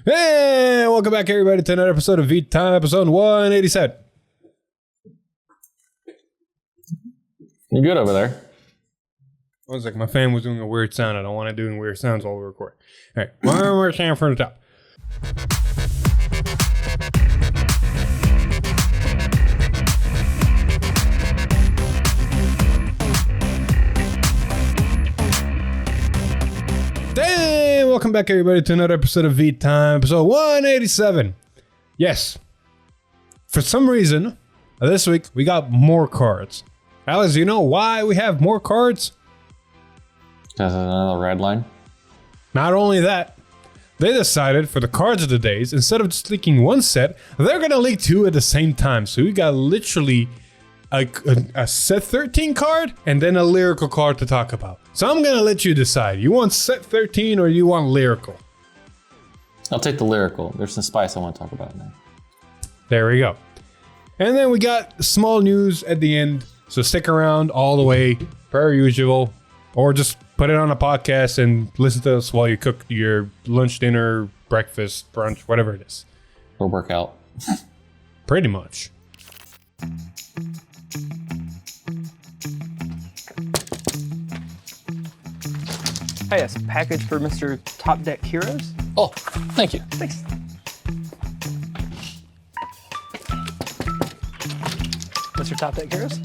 Hey, welcome back everybody to another episode of V-Time, episode 187. You're good over there. I was like, my fan was doing a weird sound. I don't want to do weird sounds while we record. All right, one more sound from the top. Hey, welcome back everybody to another episode of V-Time, episode 187. Yes, for some reason, this week we got more cards. Alex, do you know why we have more cards? That's another red line. Not only that, they decided for the cards of the days, instead of just leaking one set, they're going to leak two at the same time. So we got literally a set 13 card and then a lyrical card to talk about. So I'm going to let you decide. You want set 13 or you want lyrical? I'll take the lyrical. There's some spice I want to talk about now. There we go. And then we got small news at the end. So stick around all the way, per usual, or just put it on a podcast and listen to us while you cook your lunch, dinner, breakfast, brunch, whatever it is. Or work out. Pretty much. Hey, yes, package for Mr. Top Deck Heroes. Oh, thank you. Thanks. Mr. Top Deck Heroes.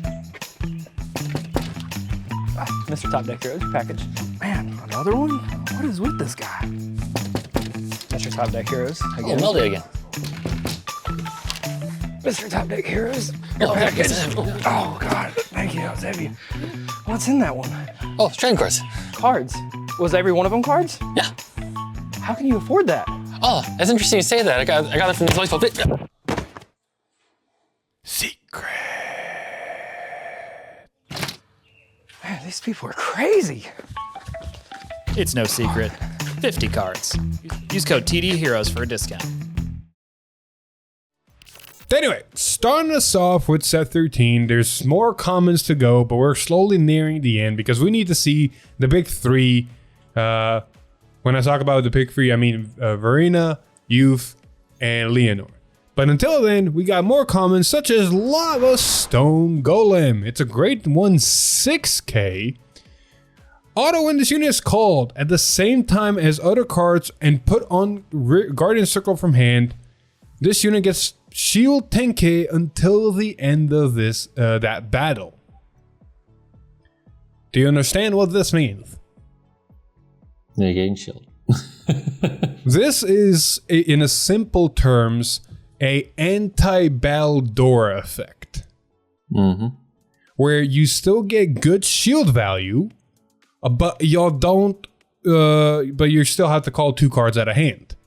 Mr. Top Deck Heroes, your package. Man, another one? What is with this guy? Mr. Top Deck Heroes. Again. Oh, Melody again. Mr. Top Deck Heroes, your package. Oh, God, thank you, that was heavy. What's in that one? Oh, trading cards. Cards. Was every one of them cards? Yeah. How can you afford that? Oh, that's interesting you say that. I got it from this place called Secret. Man, these people are crazy. It's no secret. 50 cards. Use code TDHeroes for a discount. Anyway, starting us off with set 13, there's more comments to go, but we're slowly nearing the end because we need to see the big three. When I talk about the big three, I mean Verena, Youth, and Leonor. But until then, we got more comments such as Lava Stone Golem. It's a great 1/6K. Auto when this unit is called at the same time as other cards and put on Guardian Circle from hand. This unit gets shield 10k until the end of that battle. Do you understand what this means? Negating shield. This is, in a simple terms, a anti-Baldora effect. Mm-hmm. Where you still get good shield value, but y'all don't. But you still have to call two cards out of hand.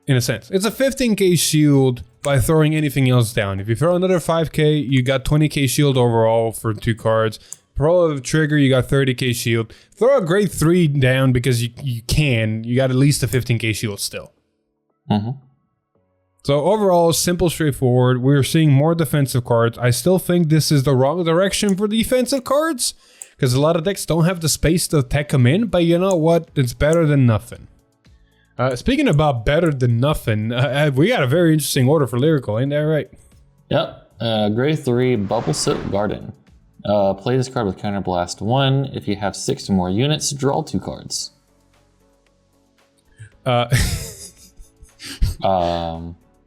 In a sense, it's a 15k shield by throwing anything else down. If you throw another 5k, you got 20k shield overall for two cards. Throw a trigger, you got 30k shield. Throw a grade 3 down because you can. You got at least a 15k shield still. Mm-hmm. So overall, simple, straightforward. We're seeing more defensive cards. I still think this is the wrong direction for defensive cards because a lot of decks don't have the space to tech them in. But you know what? It's better than nothing. Speaking about better than nothing, we got a very interesting order for Lyrical, ain't that right? Yep. Grade 3 Bubble Silk Garden. Play this card with Counterblast 1. If you have 6 or more units, draw 2 cards.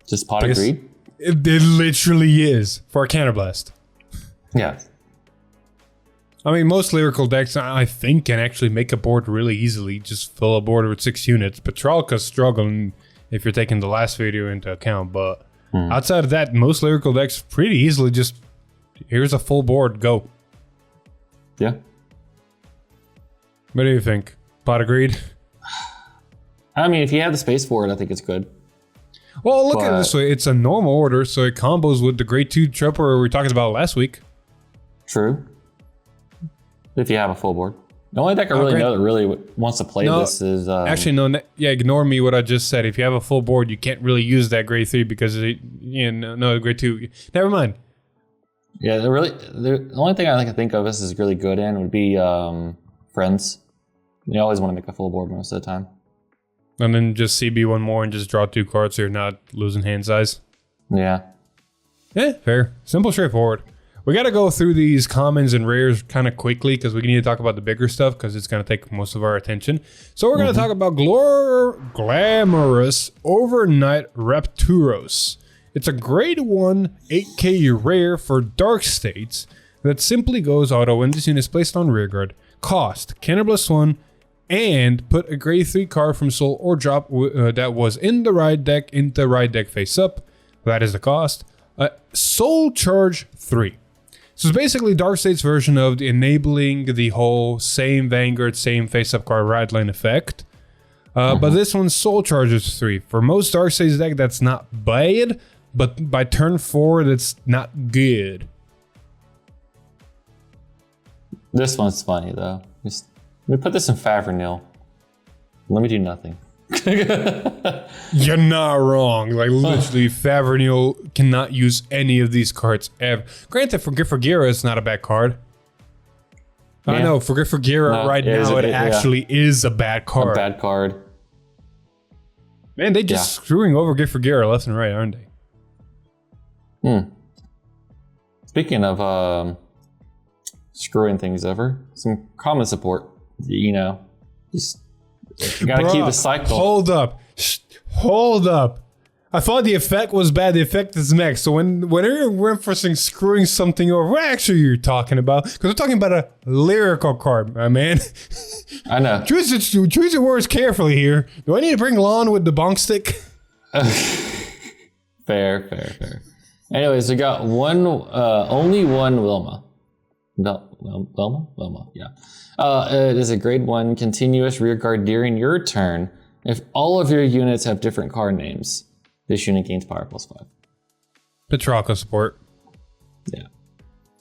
Just pot agreed? It literally is for a Counterblast. Yeah. I mean, most Lyrical decks, I think, can actually make a board really easily. Just fill a board with 6 units. Petralka's struggling if you're taking the last video into account. But outside of that, most Lyrical decks pretty easily just, here's a full board, go. Yeah. What do you think? Pot agreed? I mean, if you have the space for it, I think it's good. Well, look at it this way. It's a normal order, so it combos with the grade 2 Tripper we were talking about last week. True. If you have a full board. The only deck I really know that really wants to play this is... actually, no. Yeah, ignore me what I just said. If you have a full board, you can't really use that grade 3 because, grade 2. Never mind. Yeah, the only thing I think of this is really good in would be Friends. You always want to make a full board most of the time. And then just CB one more and just draw 2 cards so you're not losing hand size. Yeah. Yeah, fair. Simple, straightforward. We got to go through these commons and rares kind of quickly because we need to talk about the bigger stuff because it's going to take most of our attention. So we're going to talk about Glamorous Overnight Rapturos. It's a grade 1 8k rare for Dark States that simply goes auto when this unit is placed on rearguard. Cost, counter +1, and put a grade 3 card from soul or drop that was in the right deck into right deck face up. That is the cost. Soul charge 3. So it's basically Darkstate's version of enabling the whole same Vanguard, same face-up card right line effect. But this one's Soul Charges 3. For most Darkstate's deck, that's not bad, but by turn 4, that's not good. This one's funny, though. Let me put this in Favrenil. Let me do nothing. You're not wrong. Like, literally, Favrenil cannot use any of these cards ever. Granted, for Gifragira, it's not a bad card. Yeah. I know, for Gifragira now, it actually is a bad card. A bad card. Man, they just screwing over Gifragira left and right, aren't they? Speaking of screwing things over, some common support, just... You gotta keep the cycle. Hold up. I thought the effect was bad. The effect is next. So whenever you're referencing screwing something over, what actually you're talking about? Because we're talking about a lyrical card, my man. I know. Choose your words carefully here. Do I need to bring Lon with the bonk stick? Fair. Anyways, we got only one Wilma. Wilma? Yeah. It is a grade 1 continuous rearguard during your turn. If all of your units have different card names, this unit gains power +5. Petrarca support. Yeah.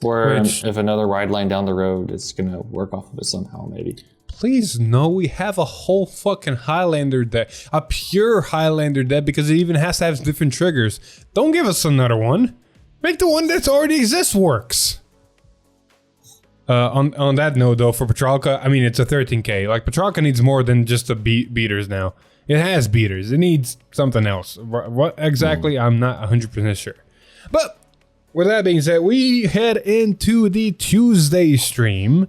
Or if another ride line down the road, it's going to work off of it somehow, maybe. Please, no, we have a whole fucking Highlander deck. A pure Highlander deck because it even has to have different triggers. Don't give us another one. Make the one that already exists works. On that note, though, for Petrarca, I mean, it's a 13k. Like, Petrarca needs more than just the beaters now. It has beaters. It needs something else. What exactly, I'm not 100% sure. But, with that being said, we head into the Tuesday stream.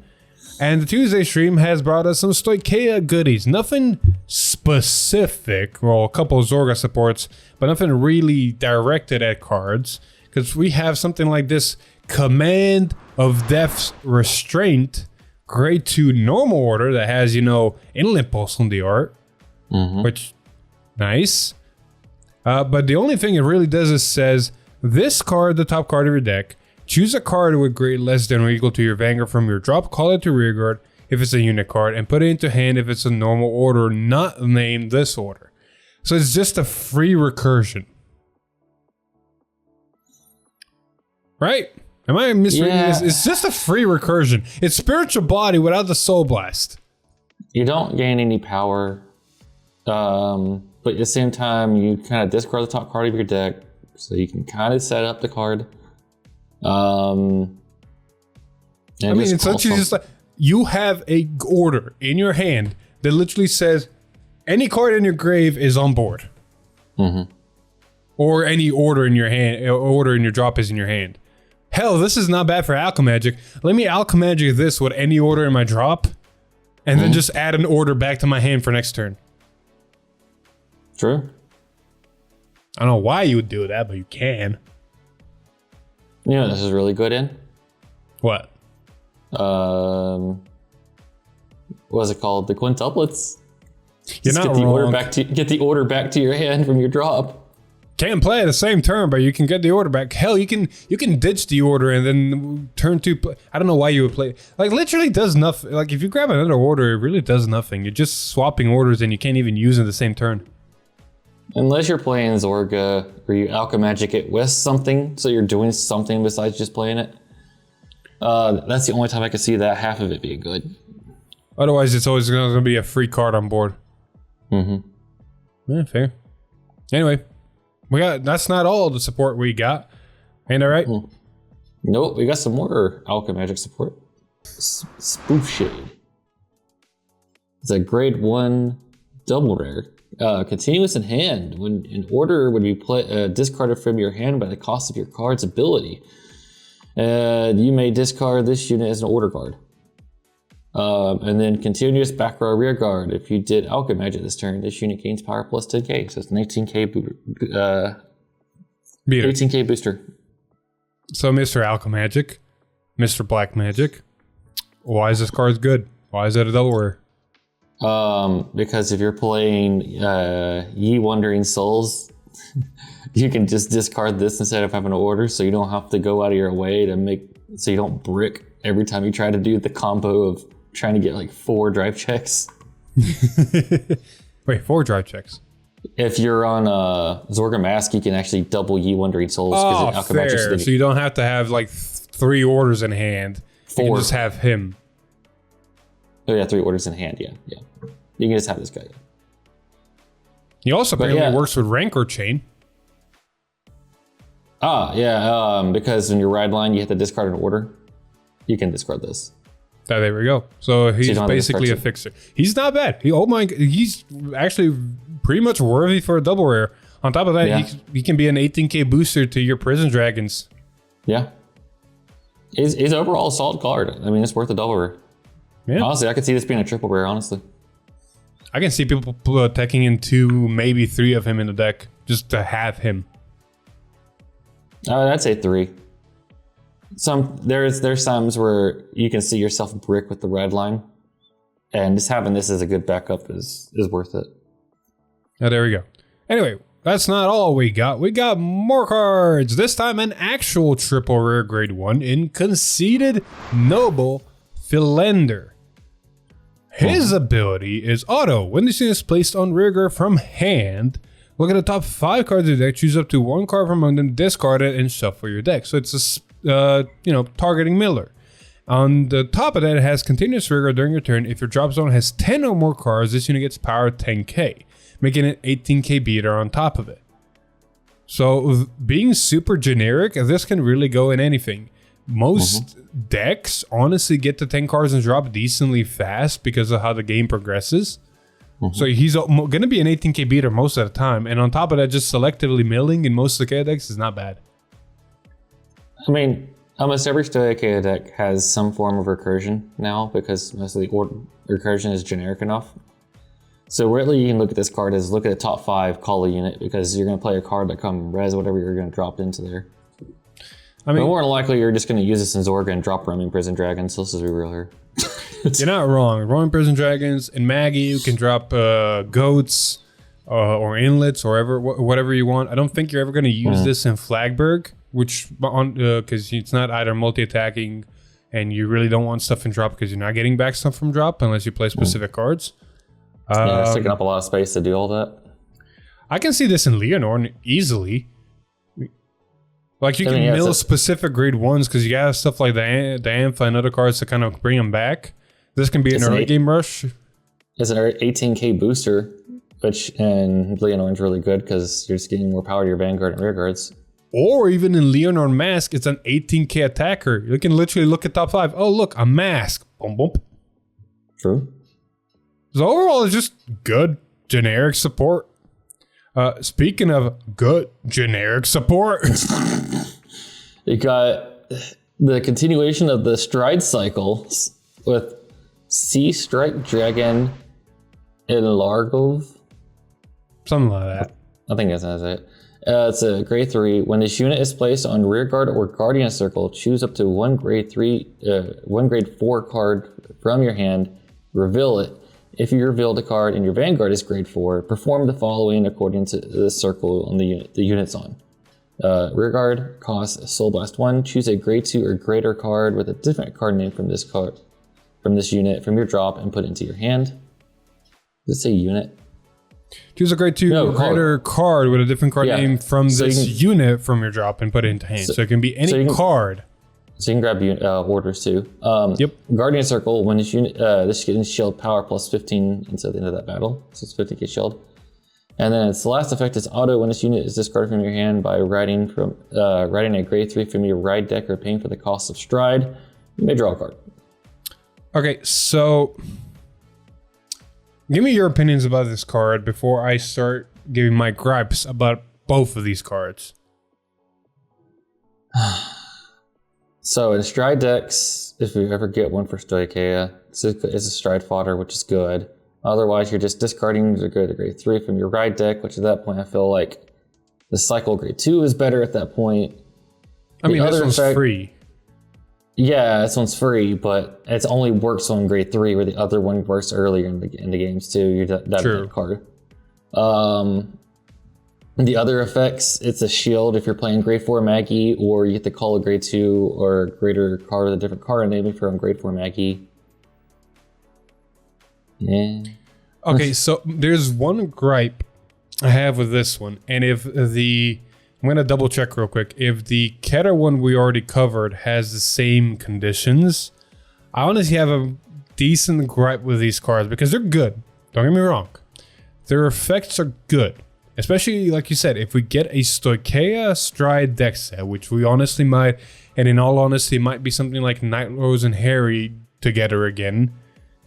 And the Tuesday stream has brought us some Stoicheia goodies. Nothing specific. Well, a couple of Zorga supports, but nothing really directed at cards. Because we have something like this Command of Death's Restraint, grade 2 normal order that has, Inland Pulse on the art, which, nice. But the only thing it really does is says, this card, the top card of your deck, choose a card with grade less than or equal to your Vanguard from your drop, call it to rearguard if it's a unit card, and put it into hand if it's a normal order, not named this order. So it's just a free recursion. Right? Am I misreading this? It's just a free recursion. It's Spiritual Body without the Soul Blast. You don't gain any power, but at the same time, you kind of discard the top card of your deck, so you can kind of set up the card. It's essentially just like you have a order in your hand that literally says any card in your grave is on board, or any order in your hand, order in your drop is in your hand. Hell, this is not bad for Alchemagic. Let me Alchemagic this with any order in my drop, and then just add an order back to my hand for next turn. True. I don't know why you would do that, but you can. This is really good in? What? What is it called? The quintuplets. You're not wrong. Get the order back to your hand from your drop. Can't play at the same turn, but you can get the order back. Hell, you can ditch the order and then turn 2. I don't know why you would play. Like, literally does nothing. Like, if you grab another order, it really does nothing. You're just swapping orders and you can't even use it the same turn. Unless you're playing Zorga, or you Alchemagic it with something, so you're doing something besides just playing it. That's the only time I can see that half of it being good. Otherwise, it's always going to be a free card on board. Yeah, fair. Anyway. That's not all the support we got. Ain't that right? Nope, we got some more Alchemagic support. Spoof Shade. It's a grade 1 double rare. Continuous in hand. When an order would be discarded from your hand by the cost of your card's ability. You may discard this unit as an order card. And then continuous back row rear guard. If you did Alchemy Magic this turn, this unit gains power plus 10k. So it's an 18k booster. So Mr. Alchemy Magic, Mr. Black Magic, why is this card good? Why is it a double rare? Because if you're playing Ye Wandering Souls, you can just discard this instead of having to order, so you don't have to go out of your way to so you don't brick every time you try to do the combo of trying to get like 4 drive checks. Wait, 4 drive checks? If you're on Zorga Mask, you can actually double Ye Wandering Souls. Oh, fair. So you don't have to have like 3 orders in hand. 4. You can just have him. Oh yeah, 3 orders in hand, yeah. You can just have this guy. He also apparently works with Rancor Chain. Because in your ride line, you have to discard an order. You can discard this. There we go. So he's basically a fixer. He's not bad. He's actually pretty much worthy for a double rare. On top of that, he can be an 18k booster to your Prison Dragons. Yeah. He's overall a solid card. I mean, it's worth a double rare. Yeah. Honestly, I could see this being a triple rare, honestly. I can see people attacking in 2, maybe 3 of him in the deck just to have him. I'd say 3. There's times where you can see yourself brick with the red line, and just having this as a good backup is worth it. Oh, there we go. Anyway, that's not all we got. We got more cards. This time an actual triple rare grade 1 in Conceited Noble Philander. His ability is auto. When this unit is placed on rear guard from hand, look at the top 5 cards of the deck, choose up to 1 card from among them, discard it, and shuffle your deck. So it's targeting Miller. On the top of that, it has continuous rear guard during your turn. If your drop zone has 10 or more cards, this unit gets power 10k, making it 18k beater on top of it. So being super generic, this can really go in anything. Most decks honestly get to 10 cards and drop decently fast because of how the game progresses. So he's going to be an 18k beater most of the time. And on top of that, just selectively milling in most of the KO decks is not bad. I mean, almost every KO deck has some form of recursion now because most of the recursion is generic enough. So really you can look at this card as look at the top 5, call a unit, because you're going to play a card that comes res whatever you're going to drop into there. I mean, but more than likely, you're just going to use this in Zorga and drop Roaming Prison Dragons. So let's just be real here. You're not wrong. Roaming Prison Dragons and Maggie, you can drop goats or inlets or whatever you want. I don't think you're ever going to use this in Flagberg, which because it's not either multi-attacking and you really don't want stuff in drop because you're not getting back stuff from drop unless you play specific cards. It's taking up a lot of space to do all that. I can see this in Leonor easily. Like you can mill specific grade 1s because you got stuff like the Ampha and other cards to kind of bring them back. This can be an early game rush. It's an 18k booster, which in Leonor is really good because you're just getting more power to your Vanguard and rear guards. Or even in Leonor Mask, it's an 18k attacker. You can literally look at top 5. Oh, look, a mask. Boom, boom. True. So overall, it's just good generic support. Speaking of good generic support, you got the continuation of the stride cycles with Sea Strike Dragon Ilargov. Something like that. I think that's it. It's a grade 3. When this unit is placed on rear guard or guardian circle, choose up to 1 grade 4 card from your hand, reveal it. If you revealed a card and your Vanguard is grade 4, perform the following according to the circle on the unit's on. Rear guard costs Soul Blast 1. Choose a grade 2 or greater card with a different card name from this unit from your drop and put it into your hand. Does it say unit? Choose a grade 2 or greater card with a different card name from this unit from your drop and put it into hand. So it can be any card. So you can grab orders too. Yep. Guardian Circle, when this unit, this gets shield power plus 15 until the end of that battle. So it's 50k shield. And then its last effect is auto when this unit is discarded from your hand by writing a grade 3 from your ride deck or paying for the cost of stride. You may draw a card. Okay, so Give me your opinions about this card before I start giving my gripes about both of these cards. So in stride decks, if you ever get one for Stoicheia, it's a stride fodder, which is good. Otherwise, you're just discarding the grade 3 from your ride deck, which at that point I feel like the cycle grade 2 is better at that point. I mean, this one's free. Yeah, this one's free, but it only works on grade 3, where the other one works earlier in the games too. You're that card. The other effects, it's a shield if you're playing grade 4 Maggie, or you get to call a grade 2 or greater card with a different card name if you're on grade 4 Maggie. Yeah. Okay, so there's one gripe I have with this one, and I'm gonna double check real quick. If the Ketter one we already covered has the same conditions, I honestly have a decent gripe with these cards because they're good. Don't get me wrong. Their effects are good. Especially, like you said, if we get a Stoicheia Stride deck set, which we honestly might, and in all honesty, might be something like Night Rose and Harry together again.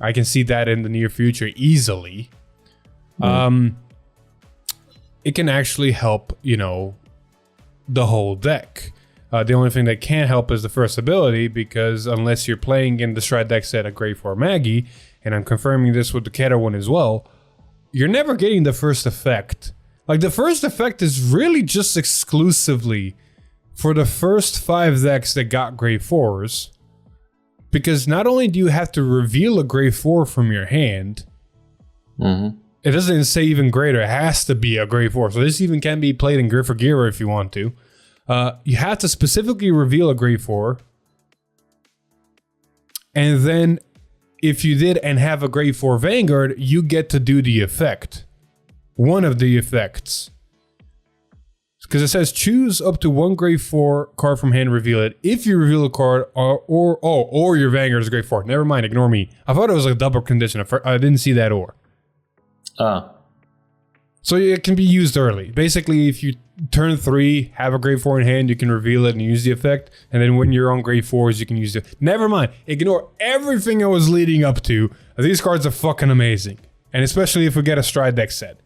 I can see that in the near future easily. It can actually help, the whole deck. The only thing that can't help is the first ability, because unless you're playing in the Stride deck set a grade 4 Maggie, and I'm confirming this with the Ketter one as well, you're never getting the first effect. Like, the first effect is really just exclusively for the first 5 decks that got grade 4s. Because not only do you have to reveal a grade 4 from your hand, it doesn't say even greater, it has to be a grade 4. So this even can be played in Griffagira if you want to. You have to specifically reveal a grade 4. And then, if you did and have a grade 4 Vanguard, you get to do the effect. One of the effects. Because it says choose up to 1 grade 4 card from hand, reveal it. If you reveal a card or your Vanguard is grade 4. Never mind, ignore me. I thought it was a double condition. I didn't see that or. So it can be used early. Basically, if you turn 3, have a grade 4 in hand, you can reveal it and use the effect. And then when you're on grade 4s, you can use it. Never mind. Ignore everything I was leading up to. These cards are fucking amazing. And especially if we get a Stride deck set.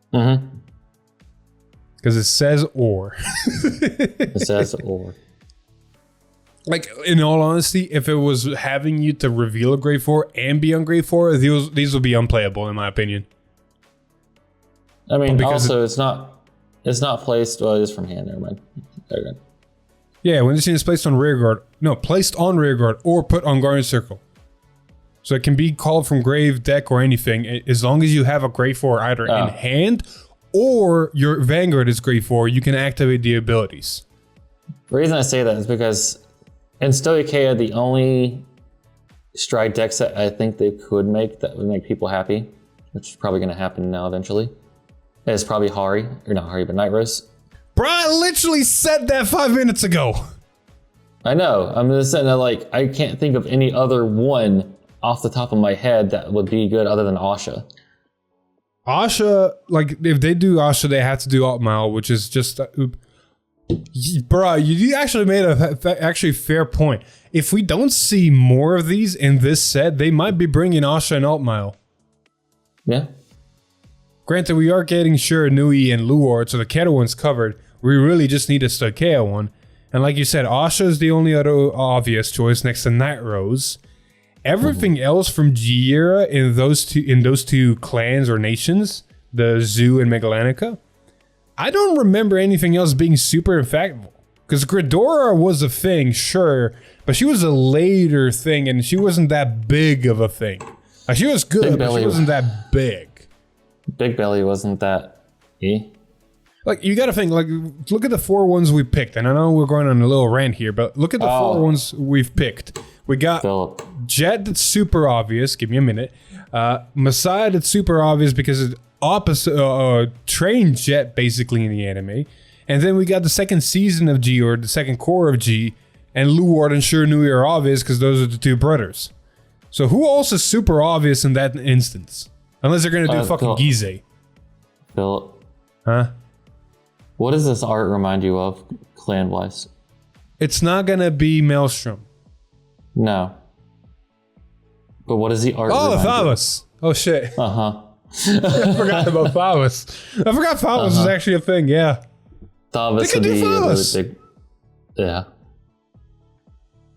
Because it says or. It says or. Like, in all honesty, if it was having you to reveal a grade 4 and be on grade 4, these would be unplayable in my opinion. I mean, also it's not placed. Well, it is from hand. Never mind. There you go. Yeah, when it's placed on rear guard. No, placed on rear guard or put on guardian circle. So it can be called from grave, deck, or anything, as long as you have a grade 4 either in hand or your Vanguard is grade 4, you can activate the abilities. The reason I say that is because in Stoicheia, the only Stride deck set I think they could make that would make people happy, which is probably going to happen now eventually, is probably Hari, or not Hari, but Night Rose. Bro, I literally said that 5 minutes ago. I know. I'm just saying that, like, I can't think of any other one off the top of my head that would be good other than Asha. Asha, like, if they do Asha, they have to do Alt Mile, which is just... bro, you actually made a actually fair point. If we don't see more of these in this set, they might be bringing Asha and Alt Mile. Yeah. Granted, we are getting Sure, Nui, and Luard, so the Ketter one's covered. We really just need a Stoicheia one. And like you said, Asha is the only other obvious choice next to Night Rose. Everything else from G-Era in those two clans or nations, the Zoo and Megalanica, I don't remember anything else being super impactful. Because Gridora was a thing, sure, but she was a later thing, and she wasn't that big of a thing. Like, she was good, but she wasn't that big. Big Belly wasn't that Like, you gotta think, like, look at the 4 ones we picked, and I know we're going on a little rant here, but look at the 4 ones we've picked. We got Philip. Jet, that's super obvious. Give me a minute. Messiah, that's super obvious because it's opposite trained Jet basically in the anime. And then we got the second season of G, or the second core of G, and Luard and Sure Nui are obvious because those are the 2 brothers. So who else is super obvious in that instance? Unless they're gonna do fucking Gize. Philip. Huh? What does this art remind you of, clan-wise? It's not gonna be Maelstrom. No. But what does the art Oh, remind you of? Thavas. Oh shit. Uh-huh. I forgot about Favas. I forgot Favas was actually a thing, yeah. Thavas They could would do be a really Favas. big. Yeah.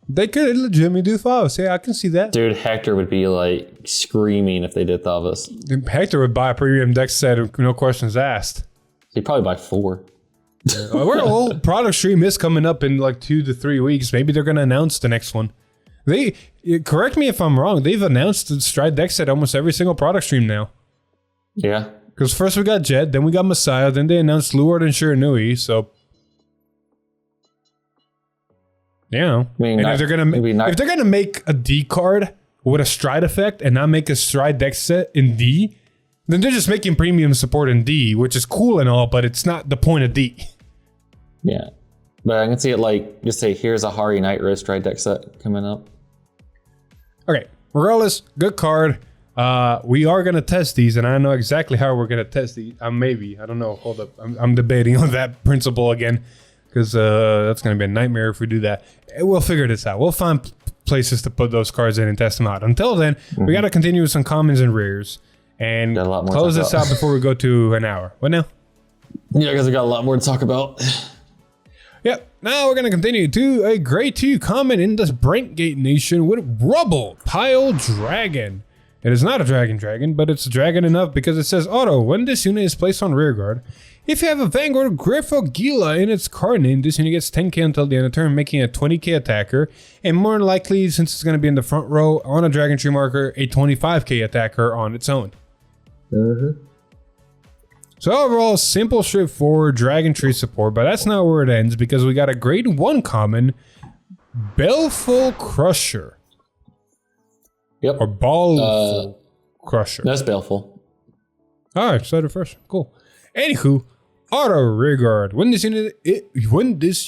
They could legitimately do Favas. Yeah, I can see that. Dude, Hector would be like screaming if they did Thavas. Hector would buy a premium deck set, no questions asked. He'd probably buy 4. Our old product stream is coming up in like 2 to 3 weeks. Maybe they're going to announce the next one. Correct me if I'm wrong. They've announced the Stride deck set almost every single product stream now. Yeah. Because first we got Jet, then we got Messiah, then they announced Luard and Shiranui. So, yeah. I mean, And if they're gonna make a D card with a Stride effect and not make a Stride deck set in D, then they're just making premium support in D, which is cool and all, but it's not the point of D. Yeah. But I can see it like, just say, here's a Hari Night Rose Stride deck set coming up. Okay, regardless, good card. We are gonna test these, and I know exactly how we're gonna test these. Maybe, I don't know. Hold up, I'm debating on that principle again, because that's gonna be a nightmare if we do that. We'll figure this out. We'll find places to put those cards in and test them out. Until then, we gotta continue with some commons and rares, and Got a lot more close to talk this about. out before we go to an hour. What now? Yeah, because I got a lot more to talk about. Yep. Now we're gonna continue to a grade 2 common in this Brandt Gate Nation with Rubble Pile Dragon. It is not a dragon, but it's a dragon enough because it says auto. When this unit is placed on rearguard, if you have a Vanguard Griffogila in its card name, this unit gets 10k until the end of turn, making a 20k attacker, and more than likely, since it's going to be in the front row on a Dragon Tree marker, a 25k attacker on its own. So overall, simple, straightforward Dragon Tree support, but that's not where it ends because we got a grade 1 common, Baleful Crusher. Yep. Or Baleful Crusher. That's Baleful. Alright, started first. Cool. Anywho, auto rearguard. When this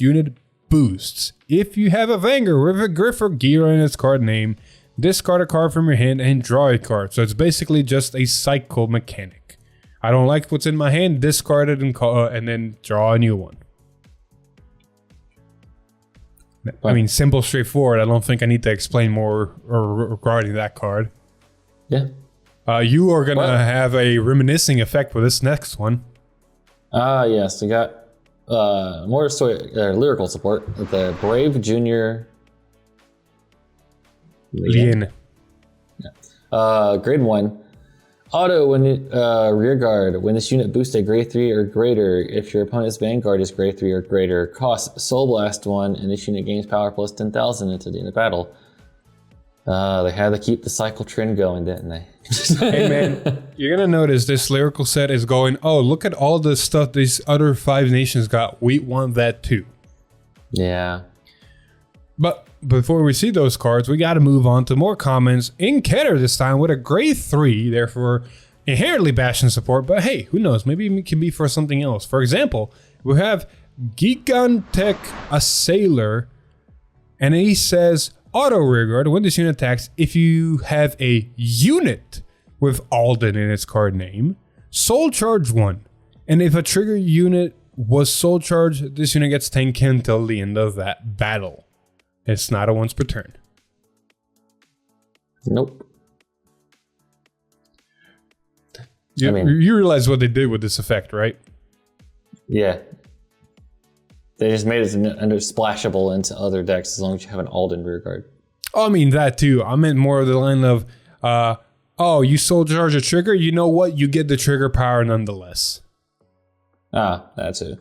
unit boosts, if you have a Vanguard with a Griff or Gear in its card name, discard a card from your hand and draw a card. So it's basically just a cycle mechanic. I don't like what's in my hand, discard it and then draw a new one. I mean, simple, straightforward. I don't think I need to explain more regarding that card. Yeah. You are going to have a reminiscing effect with this next one. Yes. We got more lyrical support with the Brave Junior Lien. Grade 1. Auto when rear guard. When this unit boosts a grade 3 or greater, if your opponent's Vanguard is grade 3 or greater, cost Soul Blast 1, and this unit gains power plus 10,000 until the end of battle. They had to keep the cycle trend going, didn't they? Hey man, you're gonna notice this lyrical set is going, oh, look at all the stuff these other 5 nations got. We want that too. Yeah. But before we see those cards, we got to move on to more commons in Ketter this time with a grade 3, therefore inherently Bastion support. But hey, who knows? Maybe it can be for something else. For example, we have Gigantech Assailer, and he says auto rearguard when this unit attacks. If you have a unit with Alden in its card name, Soul Charge 1, and if a trigger unit was Soul Charge, this unit gets 10k until the end of that battle. It's not a once per turn. Nope. You realize what they did with this effect, right? Yeah. They just made it under splashable into other decks as long as you have an Alden rearguard. Oh, I mean that too. I meant more of the line of, oh, you soul charge a trigger. You know what? You get the trigger power nonetheless. That too.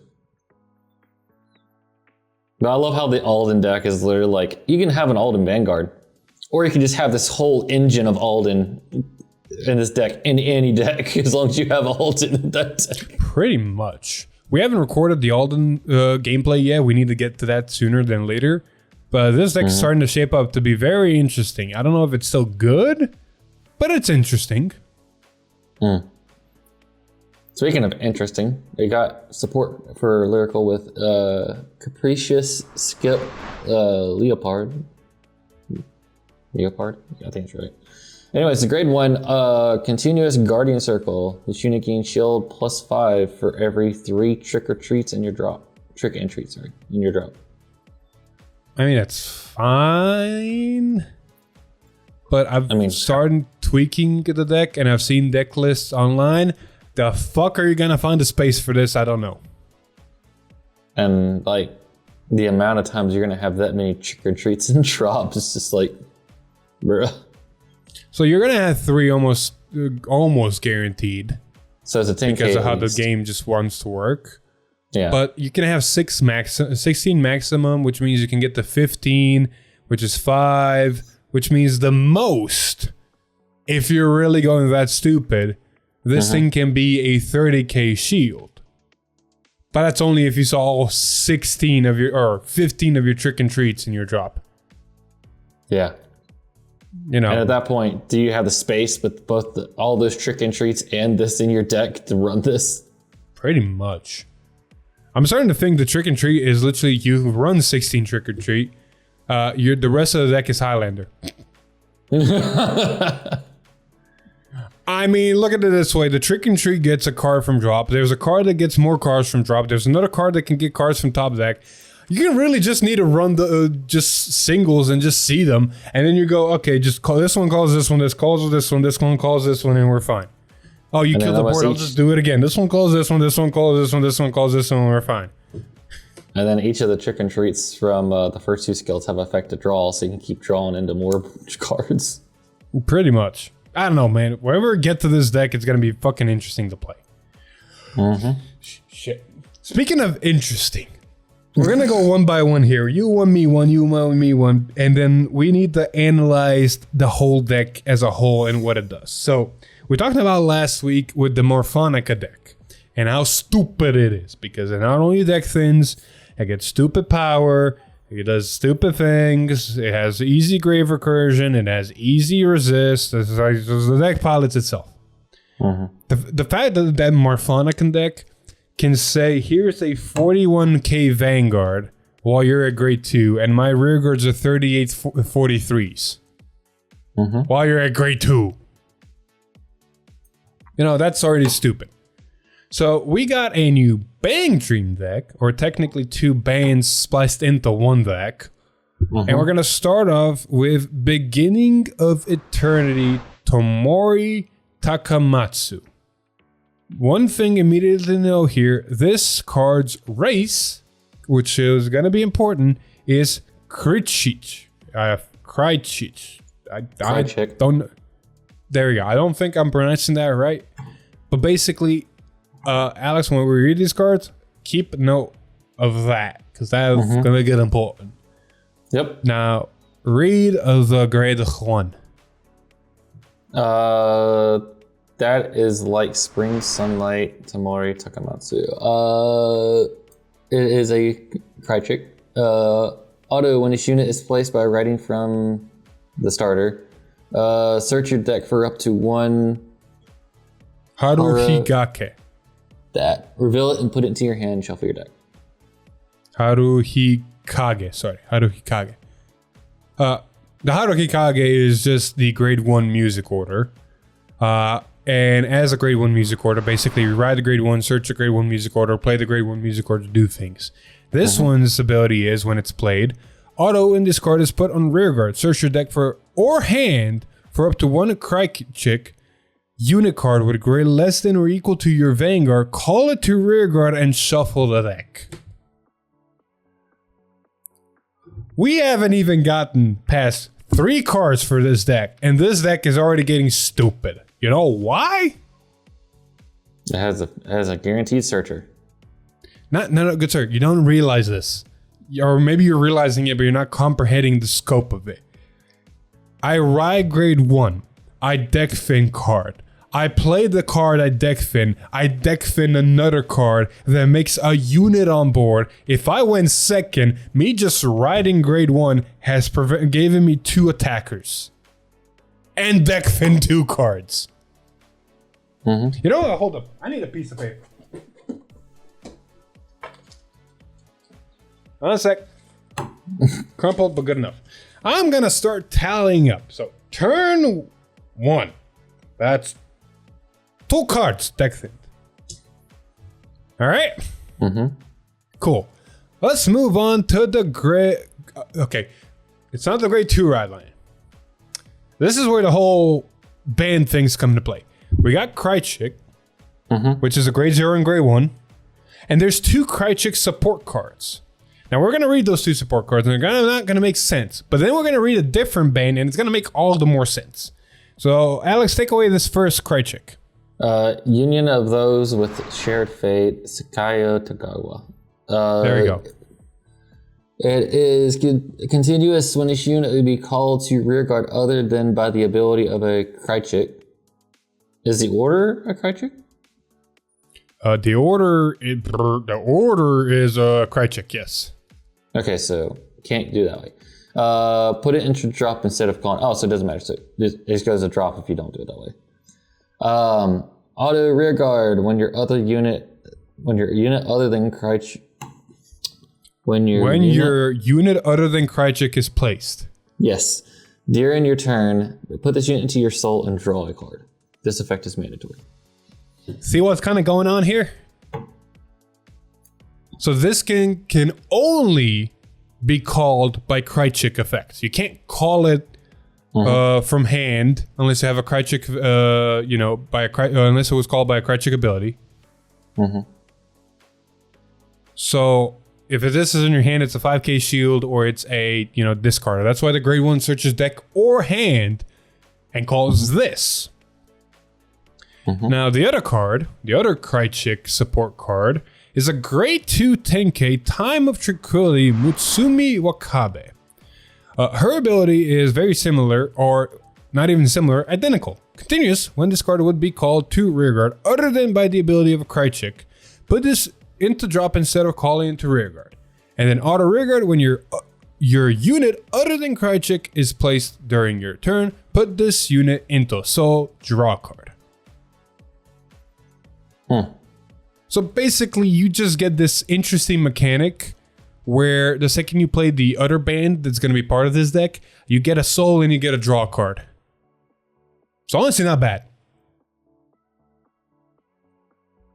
But I love how the Alden deck is literally like, you can have an Alden Vanguard, or you can just have this whole engine of Alden in this deck, in any deck, as long as you have Alden in that deck. Pretty much. We haven't recorded the Alden gameplay yet. We need to get to that sooner than later. But this deck is starting to shape up to be very interesting. I don't know if it's still good, but it's interesting. Speaking of interesting, we got support for Lyrical with Capricious Skip Leopard. Leopard? I think it's right. Anyways, the grade 1 continuous Guardian Circle. This unit gains shield +5 for every 3 trick or treats in your drop. Trick and treats, sorry, in your drop. I mean, it's fine. but I've started tweaking the deck, and I've seen deck lists online. The fuck are you gonna find a space for this? I don't know. And like the amount of times you're gonna have that many trick or treats and drops, it's just like, bruh. So you're gonna have 3 almost guaranteed. So it's a 10K because of how the game just wants to work. Yeah. But you can have 16 maximum, which means you can get to 15, which is 5, which means the most, if you're really going that stupid, this thing can be a 30k shield. But that's only if you saw all 16 of your, or 15 of your trick and treats in your drop. Yeah. You know. And at that point, do you have the space with both all those trick and treats and this in your deck to run this? Pretty much. I'm starting to think the trick and treat is literally you run 16 trick or treat. The rest of the deck is Highlander. I mean, look at it this way. The trick and treat gets a card from drop. There's a card that gets more cards from drop. There's another card that can get cards from top deck. You can really just need to run the just singles and just see them. And then you go, okay, just call this one, calls this one, this calls this one, this one calls this one, and we're fine. Oh, you killed the board, I'll just do it again. This one calls this one calls this one, this one calls this one, and we're fine. And then each of the trick and treats from the first 2 skills have effect to draw, so you can keep drawing into more cards. Pretty much. I don't know, man. Whenever we get to this deck, it's going to be fucking interesting to play. Shit. Speaking of interesting, we're going to go one by one here. You one, me one, you one, me one. And then we need to analyze the whole deck as a whole and what it does. So we talked about last week with the Morphonica deck and how stupid it is. Because it not only deck thins, it gets stupid power, it does stupid things, it has easy grave recursion, it has easy resist, it's like the deck pilots itself. The fact that that Morphonica deck can say, here's a 41k Vanguard while you're at grade 2, and my rear guards are 38 43s. While you're at grade 2. You know, that's already stupid. So we got a new Bang Dream deck, or technically 2 bands spliced into one deck. And we're going to start off with Beginning of Eternity Tomori Takamatsu. One thing immediately to know here, this card's race, which is going to be important, is Krychich. Krychich. I don't. There we go. I don't think I'm pronouncing that right. But basically, Alex, when we read these cards, keep note of that, because that's going to get important. Yep. Now, read the grade 1. That is like Spring Sunlight Tomori Takamatsu. It is a Krychik. Auto, when this unit is placed by writing from the starter, search your deck for up to 1 Haruhigake. That. Reveal it and put it into your hand and shuffle your deck. Haruhikage. Sorry, Haruhikage. The Haruhikage is just the grade 1 music order. And as a grade 1 music order, basically you ride the grade 1, search the grade 1 music order, play the grade 1 music order to do things. This one's ability is, when it's played, auto in this card is put on rear guard. Search your deck for or hand for up to 1 Krychik unit card with a grade less than or equal to your Vanguard, call it to rear guard and shuffle the deck. We haven't even gotten past 3 cards for this deck, and this deck is already getting stupid. You know why? It has a guaranteed searcher. No, good sir. You don't realize this. Or maybe you're realizing it, but you're not comprehending the scope of it. I ride grade 1. I deck fin card. I play the card I deck fin. I deck fin another card that makes a unit on board. If I went second, me just riding grade 1 has given me 2 attackers. And deck fin 2 cards. You know what? Hold up. I need a piece of paper. One sec. Crumpled, but good enough. I'm going to start tallying up. So, turn 1. That's 2 cards deck thinned. All right? Cool. Let's move on to the grade... Okay. It's not the grade 2 ride line. this is where the whole band things come into play. We got Krychek, which is a grade 0 and grade 1. And there's 2 Krychek support cards. Now we're going to read those 2 support cards and they're not going to make sense. But then we're going to read a different band and it's going to make all the more sense. So Alex, take away this first Krychek. Union of those with shared fate, Sakayo Tagawa. There we go. It is continuous when each unit would be called to rearguard other than by the ability of a Krychek. Is the order a Krychek? The order is a Krychek, yes. Okay, so can't do that way. Put it into drop instead of calling. Oh, so it doesn't matter. So it just goes to drop if you don't do it that way. Auto rearguard when your unit other than Krychek. When your unit other than Krychek is placed. Yes. During your turn, put this unit into your soul and draw a card. This effect is mandatory. See what's kind of going on here? So this can only be called by Krychek effects. You can't call it from hand unless you have a Krychek, unless it was called by a Krychek ability. So if this is in your hand, it's a 5k shield or it's a discarder. That's why the grade 1 searches deck or hand and calls this. Now the other Krychek support card is a grade 2 10k Time of Tranquility Mutsumi Wakabe. Her ability is very similar, or not even similar, identical. Continuous when discarded would be called to rearguard other than by the ability of a Krychek. Put this into drop instead of calling into rearguard. And then auto rearguard when your unit other than Krychek is placed during your turn. Put this unit into soul, draw a card. So basically you just get this interesting mechanic where the second you play the other band that's going to be part of this deck, you get a soul and you get a draw card. So honestly, not bad.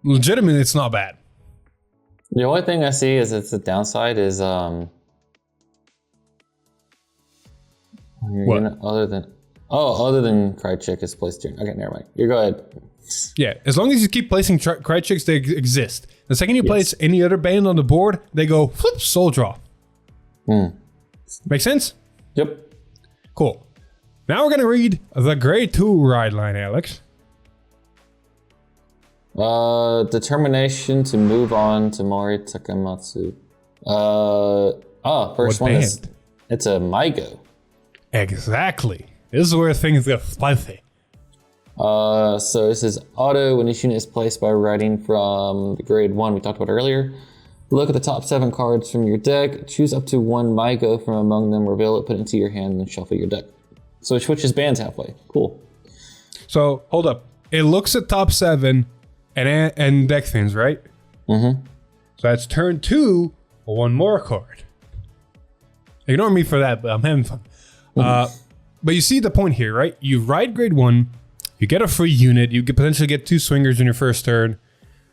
Legitimately, it's not bad. The only thing I see is it's the downside is What? other than Krychek is placed here. Okay, never mind. You go ahead. Yeah, as long as you keep placing Krycheks, they exist. The second you place any other band on the board, they go flip soul draw. Make sense? Yep. Cool. Now we're gonna read the grade 2 ride line, Alex. Determination to move on to Mori Takamatsu. First one is it's a Maigo. Exactly. This is where things get spicy. So this is auto when each unit is placed by writing from the grade 1 we talked about earlier. Look at the top 7 cards from your deck. Choose up to 1 Maigo from among them, reveal it, put it into your hand, and shuffle your deck. So it switches bands halfway. Cool. So hold up. It looks at top 7 and deck things, right? So that's turn 2, 1 more card. Ignore me for that, but I'm having fun. But you see the point here, right? You ride grade 1, you get a free unit, you could potentially get 2 swingers in your first turn.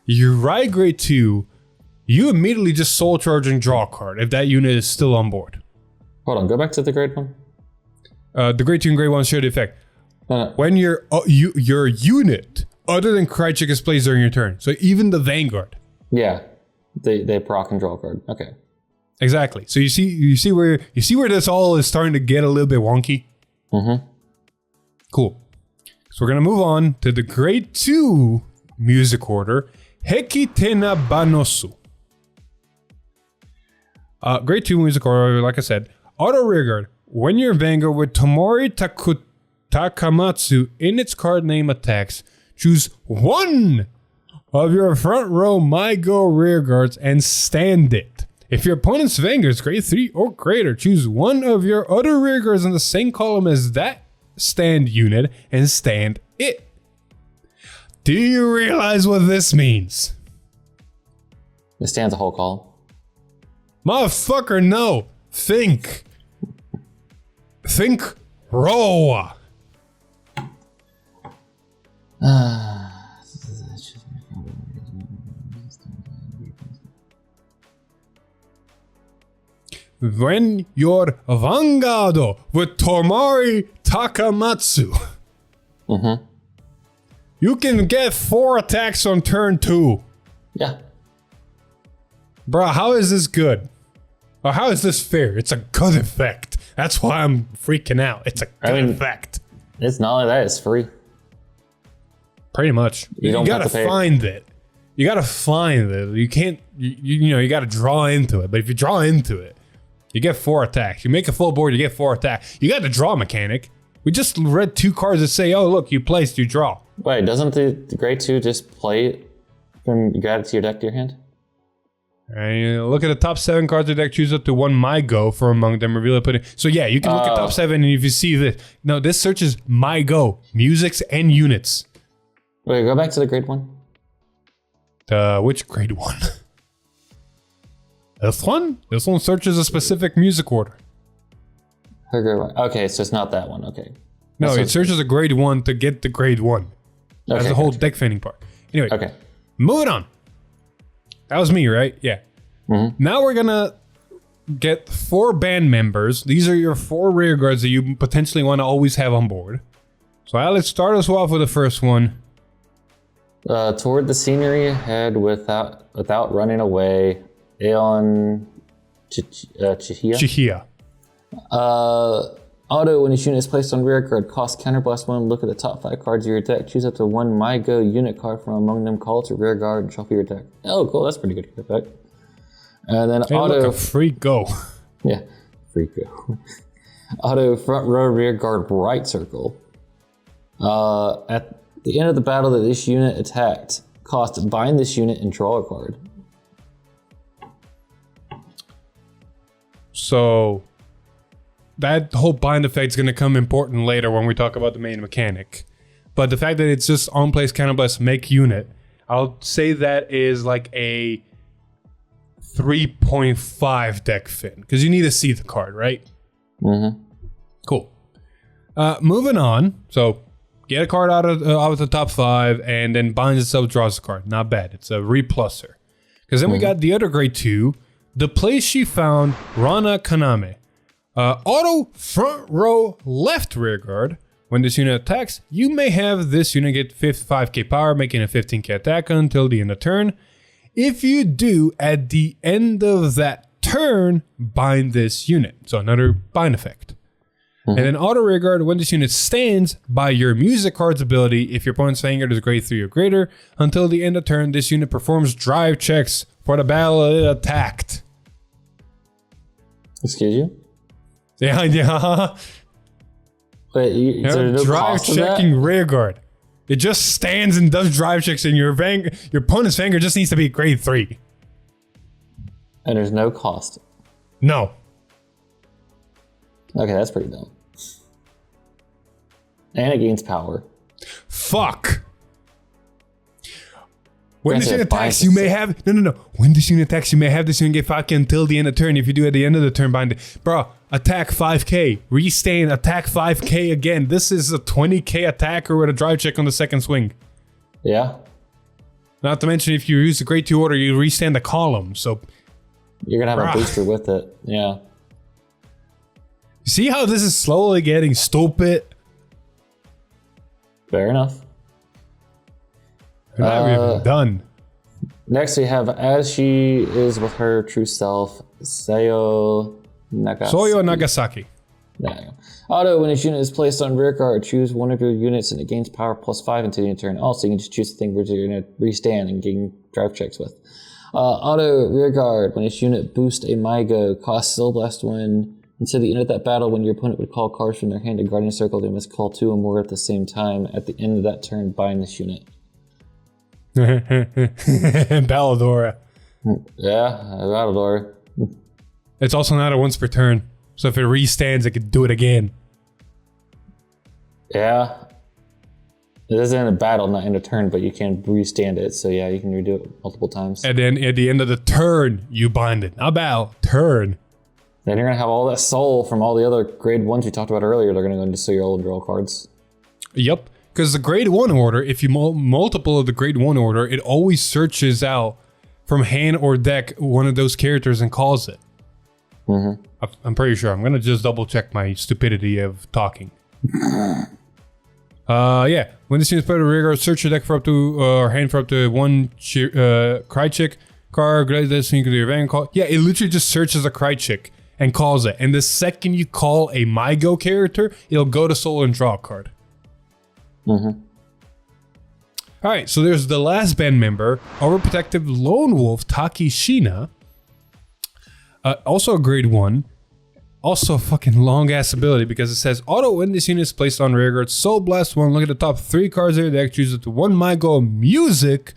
You ride grade 2, you immediately just soul charge and draw a card if that unit is still on board. Hold on, go back to the grade 1. The grade 2 and grade 1 share the effect. When your unit other than Krychek is placed during your turn, so even the Vanguard. Yeah, they proc and draw a card. Okay. Exactly. So you see where this all is starting to get a little bit wonky. Cool. So we're gonna move on to the grade 2 music order, Hekitena Banosu. Grade 2 music order, like I said, auto rearguard. When your Vanguard with Tomori Takamatsu in its card name attacks, choose 1 of your front row Maigo rearguards and stand it. If your opponent's Vanguard is grade 3 or greater, choose 1 of your other rearguards in the same column as that stand unit and stand it. Do you realize what this means? It stands a whole column. Motherfucker, no. Think row. When your Vanguard with Tomori Takamatsu. Mm-hmm. You can get 4 attacks on turn 2. Yeah. Bruh, how is this good? Or how is this fair? It's a good effect. That's why I'm freaking out. It's a good effect. It's not only that, it's free. Pretty much. You gotta find it. You gotta find it. You can't, you gotta draw into it. But if you draw into it, you get 4 attacks. You make a full board, you get 4 attacks. You got the draw mechanic. We just read 2 cards that say, oh, look, you placed, you draw. Wait, doesn't the grade 2 just play it from you add it to your deck to your hand? Look at the top 7 cards of the deck, choose up to 1 My Go for among them, reveal it, put it. So yeah, you can look at top 7 and if you see this. No, this searches My Go, musics and units. Wait, go back to the grade 1. Which grade 1? This one? This one searches a specific music order. Her grade 1. Okay, so it's not that one, okay. No, it searches a grade 1 to get the grade 1. That's the whole deck fanning part. Anyway, moving on. That was me, right? Yeah. Mm-hmm. Now we're gonna get 4 band members. These are your 4 rear guards that you potentially want to always have on board. So let's start us off with the first one. Toward the scenery, head without running away. Aeon Chihia. Auto, when his unit is placed on rear guard, cost counterblast 1. Look at the top 5 cards of your deck. Choose up to 1 My Go unit card from among them. Call to rear guard and shuffle your deck. Oh, cool. That's pretty good effect. And then auto. Look, a free go. Yeah, free go. Auto front row rear guard right circle. At the end of the battle that this unit attacked, cost bind this unit and draw a card. So that whole bind effect is going to come important later when we talk about the main mechanic. But the fact that it's just on place counterblast make unit, I'll say that is like a 3.5 deck fin because you need to see the card, right? Mm-hmm. Cool. Moving on. So get a card out of the top 5 and then binds itself, draws a card. Not bad. It's a replusser. Because then we got the other grade 2. The place she found Rana Kaname. Auto front row left rear guard. When this unit attacks, you may have this unit get 5k power, making a 15k attack until the end of turn. If you do, at the end of that turn, bind this unit. So another bind effect. And then auto rear guard, when this unit stands by your music card's ability, if your opponent's Vanguard is grade 3 or greater, until the end of turn, this unit performs drive checks for the battle it attacked. Excuse you? Yeah. Wait, is there no drive cost to that? checking rear guard. It just stands and does drive checks, and your opponent's Vanguard just needs to be grade 3. And there's no cost. No. Okay, that's pretty dumb. And it gains power. Fuck. When this Granted, unit attacks, you may have... No. When this unit attacks, you may have this unit get 5k until the end of the turn. If you do at the end of the turn, bind it. Bro, attack 5k. Restand, attack 5k again. This is a 20k attacker with a drive check on the second swing. Yeah. Not to mention, if you use the grade 2 order, you restand the column. So... You're going to have a booster with it. Yeah. See how this is slowly getting stupid? Fair enough. We're not even done. Next, we have, as she is with her true self, Soyo Nagasaki. There you go. Auto, when this unit is placed on rear guard, choose one of your units and it gains power +5 until the end of turn. Also, you can just choose the thing which you're going to restand and gain drive checks with. Auto, rear guard, when this unit boosts a MyGo, costs Still Blast 1. Until the end of that battle, when your opponent would call cards from their hand to Guardian Circle, they must call 2 or more at the same time. At the end of that turn, bind this unit. Balladora. Yeah, Balladora. It's also not a once per turn. So if it restands, it could do it again. Yeah. It is in a battle, not in a turn, but you can restand it. So yeah, you can redo it multiple times. And then at the end of the turn, you bind it. Not battle, turn. Then you're going to have all that soul from all the other grade 1s we talked about earlier. They're going to go into your old draw cards. Yep. Because the grade 1 order, if you multiple of the grade 1 order, it always searches out from hand or deck one of those characters and calls it. I'm pretty sure. I'm going to just double check my stupidity of talking. Yeah. When this unit is put in rearguard, search your deck for up to or hand for up to one Krychek card. Grade this so you can do your Vanguard call. Yeah, it literally just searches a Krychek and calls it. And the second you call a MyGo character, it'll go to soul and draw a card. Mm-hmm. All right, so there's the last band member, Overprotective Lone Wolf Takishina. Also a grade 1. Also a fucking long ass ability because it says auto when this unit is placed on rearguard, Soul Blast 1. Look at the top 3 cards of your deck, choose up to one MyGo music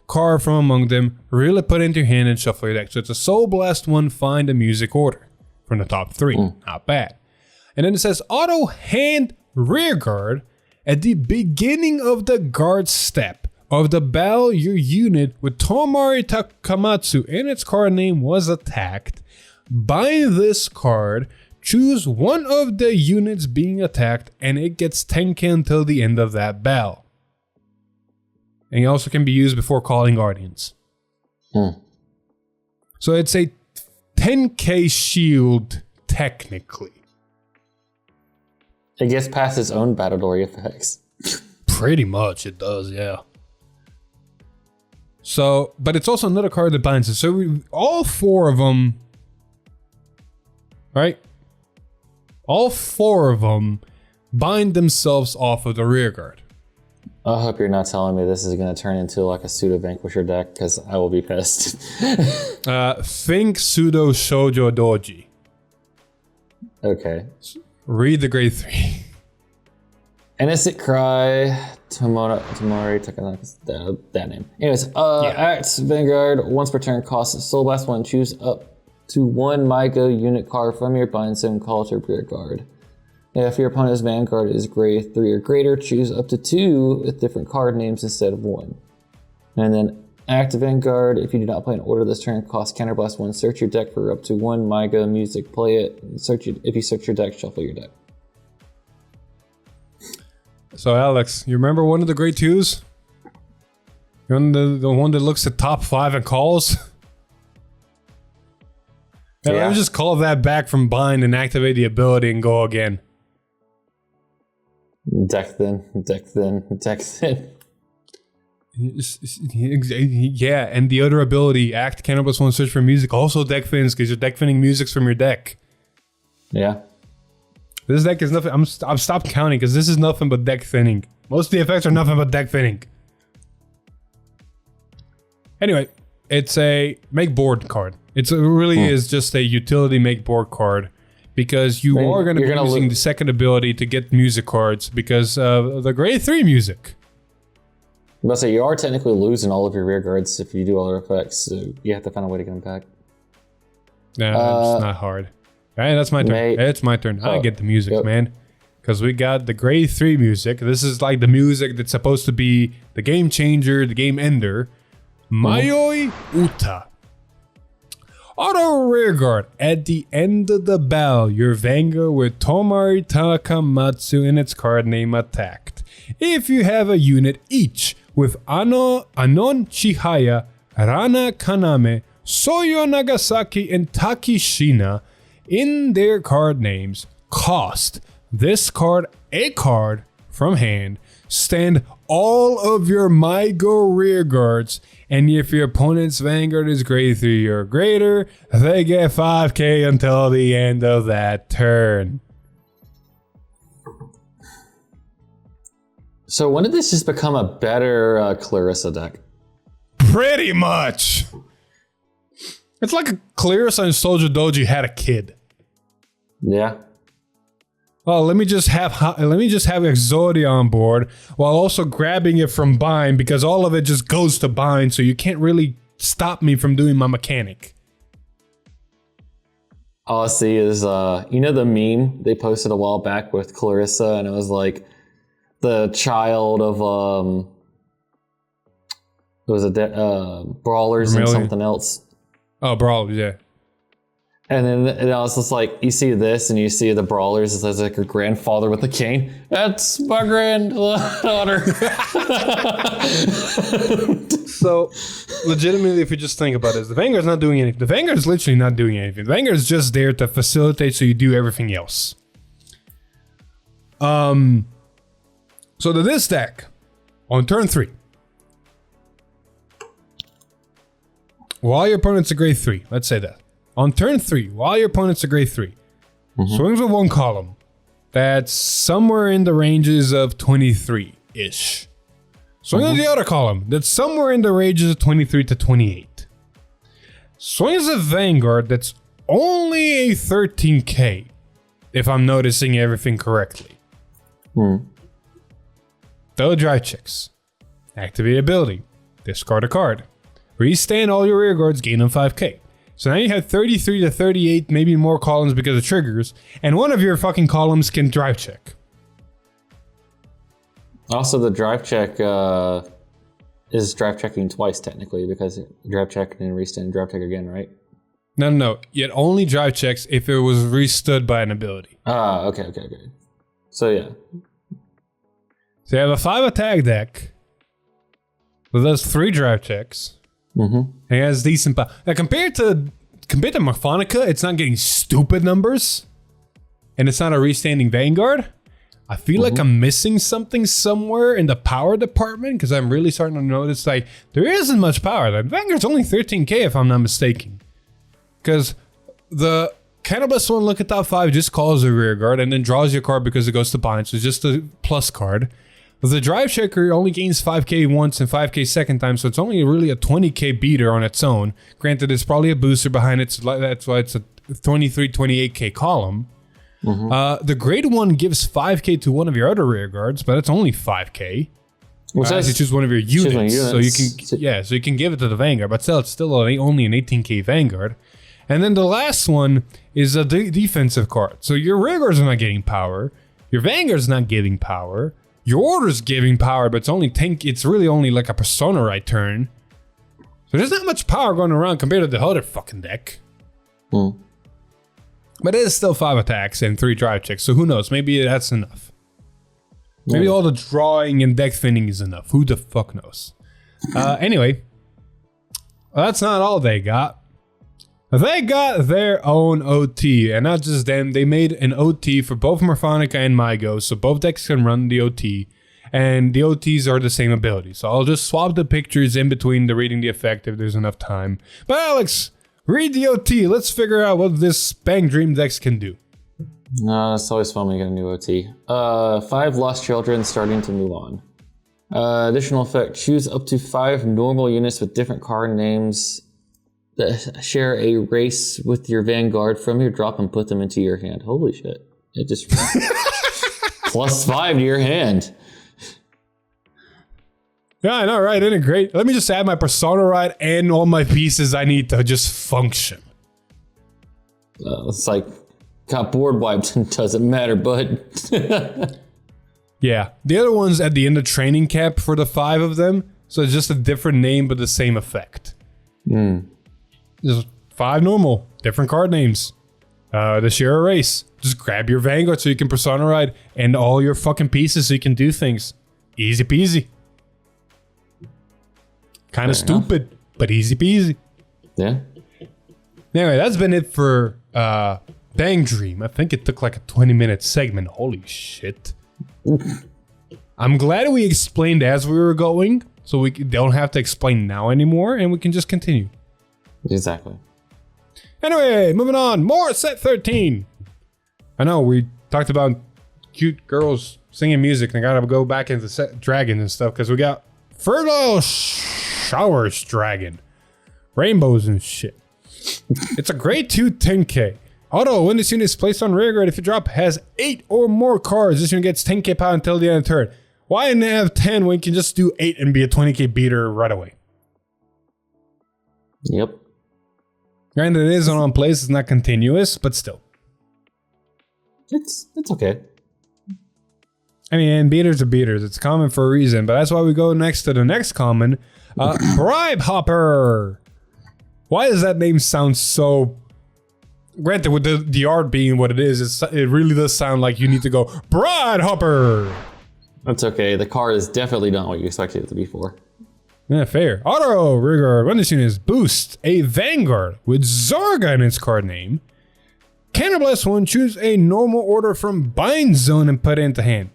card from among them, really put it into your hand and shuffle your deck. So it's a Soul Blast 1, find a music order from the top 3. Not bad. And then it says auto hand rearguard. At the beginning of the guard step of the battle, your unit with Tomari Takamatsu and its card name was attacked. Bind this card, choose one of the units being attacked, and it gets 10k until the end of that battle. And it also can be used before calling Guardians. So it's a 10k shield, technically. It gets past its own battletory effects. Pretty much it does, yeah. So, but it's also another card that binds it. So all 4 of them, right? All 4 of them bind themselves off of the rear guard. I hope you're not telling me this is going to turn into like a pseudo Vanquisher deck, because I will be pissed. Think pseudo shoujo doji. Okay. Read the grade 3. Innocent Cry, Tomari Takanaka, that name. Anyways, acts Vanguard, once per turn, costs Soul Blast 1, choose up to one MyGo unit card from your bind zone, call to rear guard. If your opponent's Vanguard is grade 3 or greater, choose up to 2 with different card names instead of 1. And then act Vanguard, if you do not play an order this turn, cost Counterblast 1, search your deck for up to one MyGo music, play it, if you search your deck, shuffle your deck. So Alex, you remember one of the grade 2s? The one that looks at top 5 and calls? Yeah. Let me just call that back from bind and activate the ability and go again. Deck thin. Yeah, and the other ability, act Cannabis 1, search for music, also deck thins, because you're deck thinning music's from your deck. Yeah. This deck is nothing. I've stopped counting because this is nothing but deck thinning. Most of the effects are nothing but deck thinning. Anyway, it's a make board card. It really is just a utility make board card because you are going to be using the second ability to get music cards because of the grade 3 music. I'm about to say, you are technically losing all of your rear guards if you do all their effects, so you have to find a way to get them back. Nah, it's not hard. All right, that's my turn. It's my turn. I get the music, man. Because we got the grade 3 music. This is like the music that's supposed to be the game changer, the game ender. Mayoi Uta. Auto rearguard. At the end of the battle, your Vanguard with Tomari Takamatsu and its card name attacked. If you have a unit each with Anon Chihaya, Rana Kaname, Soyo Nagasaki, and Takishina in their card names, cost this card a card from hand, stand all of your MyGo rear guards, and if your opponent's Vanguard is grade 3 or greater, they get 5k until the end of that turn. So when did this just become a better Clarissa deck? Pretty much. It's like a Clarissa and Soldier Doji had a kid. Yeah. Oh, let me just have Exodia on board while also grabbing it from bind because all of it just goes to bind, so you can't really stop me from doing my mechanic. All I see is you know the meme they posted a while back with Clarissa, and it was like the child of it was Brawlers and something else. Oh, Brawlers, yeah. And then it was just like, you see this and you see the Brawlers as like your grandfather with a cane. That's my granddaughter. So, legitimately, if you just think about this, the Vanguard's not doing anything. The Vanguard's literally not doing anything. The Vanguard's just there to facilitate so you do everything else. So this deck, on turn 3, while your opponent's a grade 3, let's say that. On turn 3, while your opponent's a grade 3, swings with one column that's somewhere in the ranges of 23-ish. Swings with the other column that's somewhere in the ranges of 23 to 28. Swings with Vanguard that's only a 13k, if I'm noticing everything correctly. They'll drive checks. Activate ability. Discard a card. Restand all your rear guards, gain them 5k. So now you have 33 to 38, maybe more columns because of triggers, and one of your fucking columns can drive check. Also, the drive check is drive checking twice technically, because drive check and then restand drive check again, right? No. It only drive checks if it was restood by an ability. Okay. So yeah. So you have a 5 attack deck that does 3 drive checks. And it has decent power. Now compared to Morphonica, it's not getting stupid numbers. And it's not a restanding Vanguard. I feel like I'm missing something somewhere in the power department, because I'm really starting to notice like there isn't much power. The Vanguard's only 13k if I'm not mistaken. Because the Cannabis one, look at top 5, just calls a rear guard and then draws your card because it goes to bind, so it's just a plus card. The drive checker only gains 5k once and 5k second time, so it's only really a 20k beater on its own. Granted, it's probably a booster behind it, so that's why it's a 23, 28k column. The grade 1 gives 5k to one of your other rear guards, but it's only 5k. You choose one of your units, so you can give it to the Vanguard, but still, it's still only an 18k Vanguard. And then the last one is a defensive card. So your rear guards are not getting power, your Vanguard's not getting power, your order's giving power, but it's really only like a Persona right turn. So there's not much power going around compared to the other fucking deck. But it is still 5 attacks and 3 drive checks, so who knows? Maybe that's enough. Maybe all the drawing and deck thinning is enough. Who the fuck knows? Anyway, that's not all they got. They got their own OT, and not just them, they made an OT for both Morphonica and MyGo, so both decks can run the OT, and the OTs are the same ability. So I'll just swap the pictures in between the reading the effect if there's enough time. But Alex, read the OT, let's figure out what this Bang Dream decks can do. It's always fun when you get a new OT. 5 lost children starting to move on. Additional effect, choose up to 5 normal units with different card names that share a race with your Vanguard from your drop and put them into your hand. Holy shit. It just +5 to your hand. Yeah, I know, right? Isn't it great? Let me just add my Persona right and all my pieces I need to just function. It's like, got board wiped and doesn't matter, bud. Yeah, the other one's at the end of training camp for the 5 of them, so it's just a different name but the same effect. Just 5 normal, different card names. The share a race. Just grab your Vanguard so you can Persona ride and all your fucking pieces so you can do things. Easy peasy. Kind of stupid, but easy peasy. Yeah. Anyway, that's been it for Bang Dream. I think it took like a 20-minute segment. Holy shit. I'm glad we explained as we were going, so we don't have to explain now anymore, and we can just continue. Exactly. Anyway, moving on. More set 13. I know we talked about cute girls singing music, and I gotta go back into set dragons and stuff because we got Fertile Showers Dragon, rainbows and shit. It's a grade 2 10k. Auto, when this unit is placed on rear guard, if your drop has 8 or more cards, this unit gets 10k power until the end of the turn. Why didn't have 10 when you can just do 8 and be a 20k beater right away? Yep. Granted, it is on place, it's not continuous, but still. It's okay. I mean, beaters are beaters. It's common for a reason, but that's why we go next to the next common. Bribe Hopper. Why does that name sound so... Granted, with the art being what it is, it really does sound like you need to go, Bribe Hopper. That's okay. The card is definitely not what you expected it to be for. Yeah, fair. Auto rigor. When this unit is boost a Vanguard with Zorga in its card name. Counterblast 1, choose a normal order from Bind Zone and put it into hand.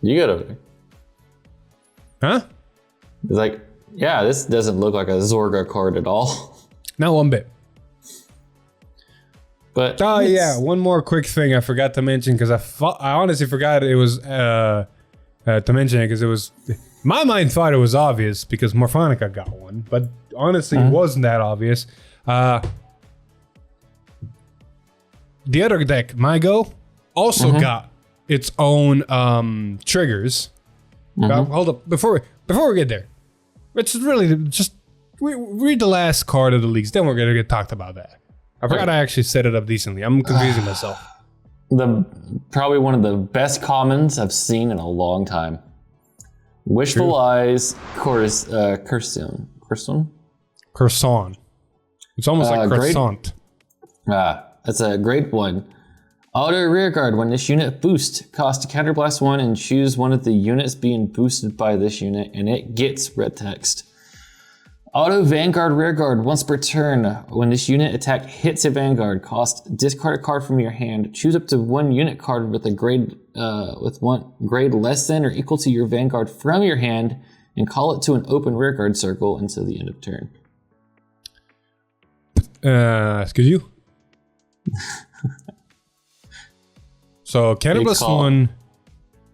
You got over there. Huh? It's like, yeah, this doesn't look like a Zorga card at all. Not one bit. But oh yeah, one more quick thing I forgot to mention because I honestly forgot it was to mention it because it was my mind thought it was obvious because Morphonica got one, but honestly it wasn't that obvious. The other deck, MyGo, also got its own triggers. Hold up, before we get there, let's really just read the last card of the leagues. Then we're gonna get talked about that. I forgot I actually set it up decently. I'm confusing myself. Probably one of the best commons I've seen in a long time. Wishful Eyes, Curson. Croissant. It's almost like croissant. That's a great one. Auto rearguard. When this unit boosts, cost a counterblast 1 and choose one of the units being boosted by this unit, and it gets red text. Auto Vanguard rearguard. Once per turn, when this unit attack hits a Vanguard, discard a card from your hand. Choose up to one unit card with a grade with one grade less than or equal to your Vanguard from your hand, and call it to an open rearguard circle until the end of turn. Excuse you. So Counterblast 1,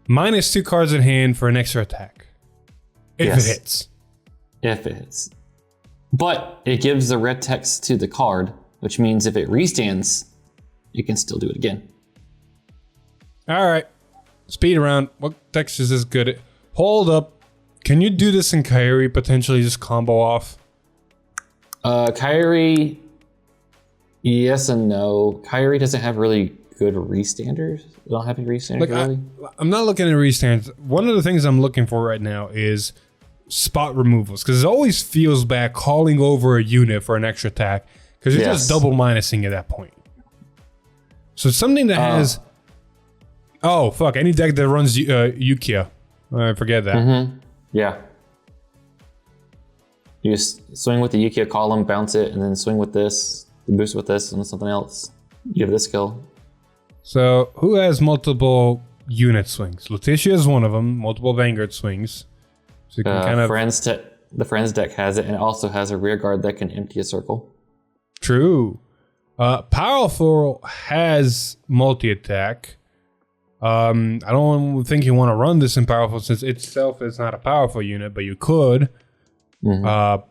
minus 2 cards in hand for an extra attack. If it hits. If it hits. But it gives the red text to the card, which means if it restands, you can still do it again. Alright. Speed around. What text is this good at? Hold up. Can you do this in Kyrie, potentially just combo off? Kyrie, yes and no. Kyrie doesn't have really good restanders. They don't have any restanders really. I'm not looking at restands. One of the things I'm looking for right now is spot removals, because it always feels bad calling over a unit for an extra attack because you're just double minusing at that point. So something that has any deck that runs Ukiah. I forget that. Yeah. You just swing with the Ukiah column, bounce it, and then swing with this, boost with this, and something else. You have this skill. So who has multiple unit swings? Letitia is one of them. Multiple Vanguard swings. So you can kind of the Friends deck has it, and it also has a rear guard that can empty a circle. True. Powerful has multi-attack. I don't think you want to run this in Powerful since itself is not a powerful unit, but you could. Man,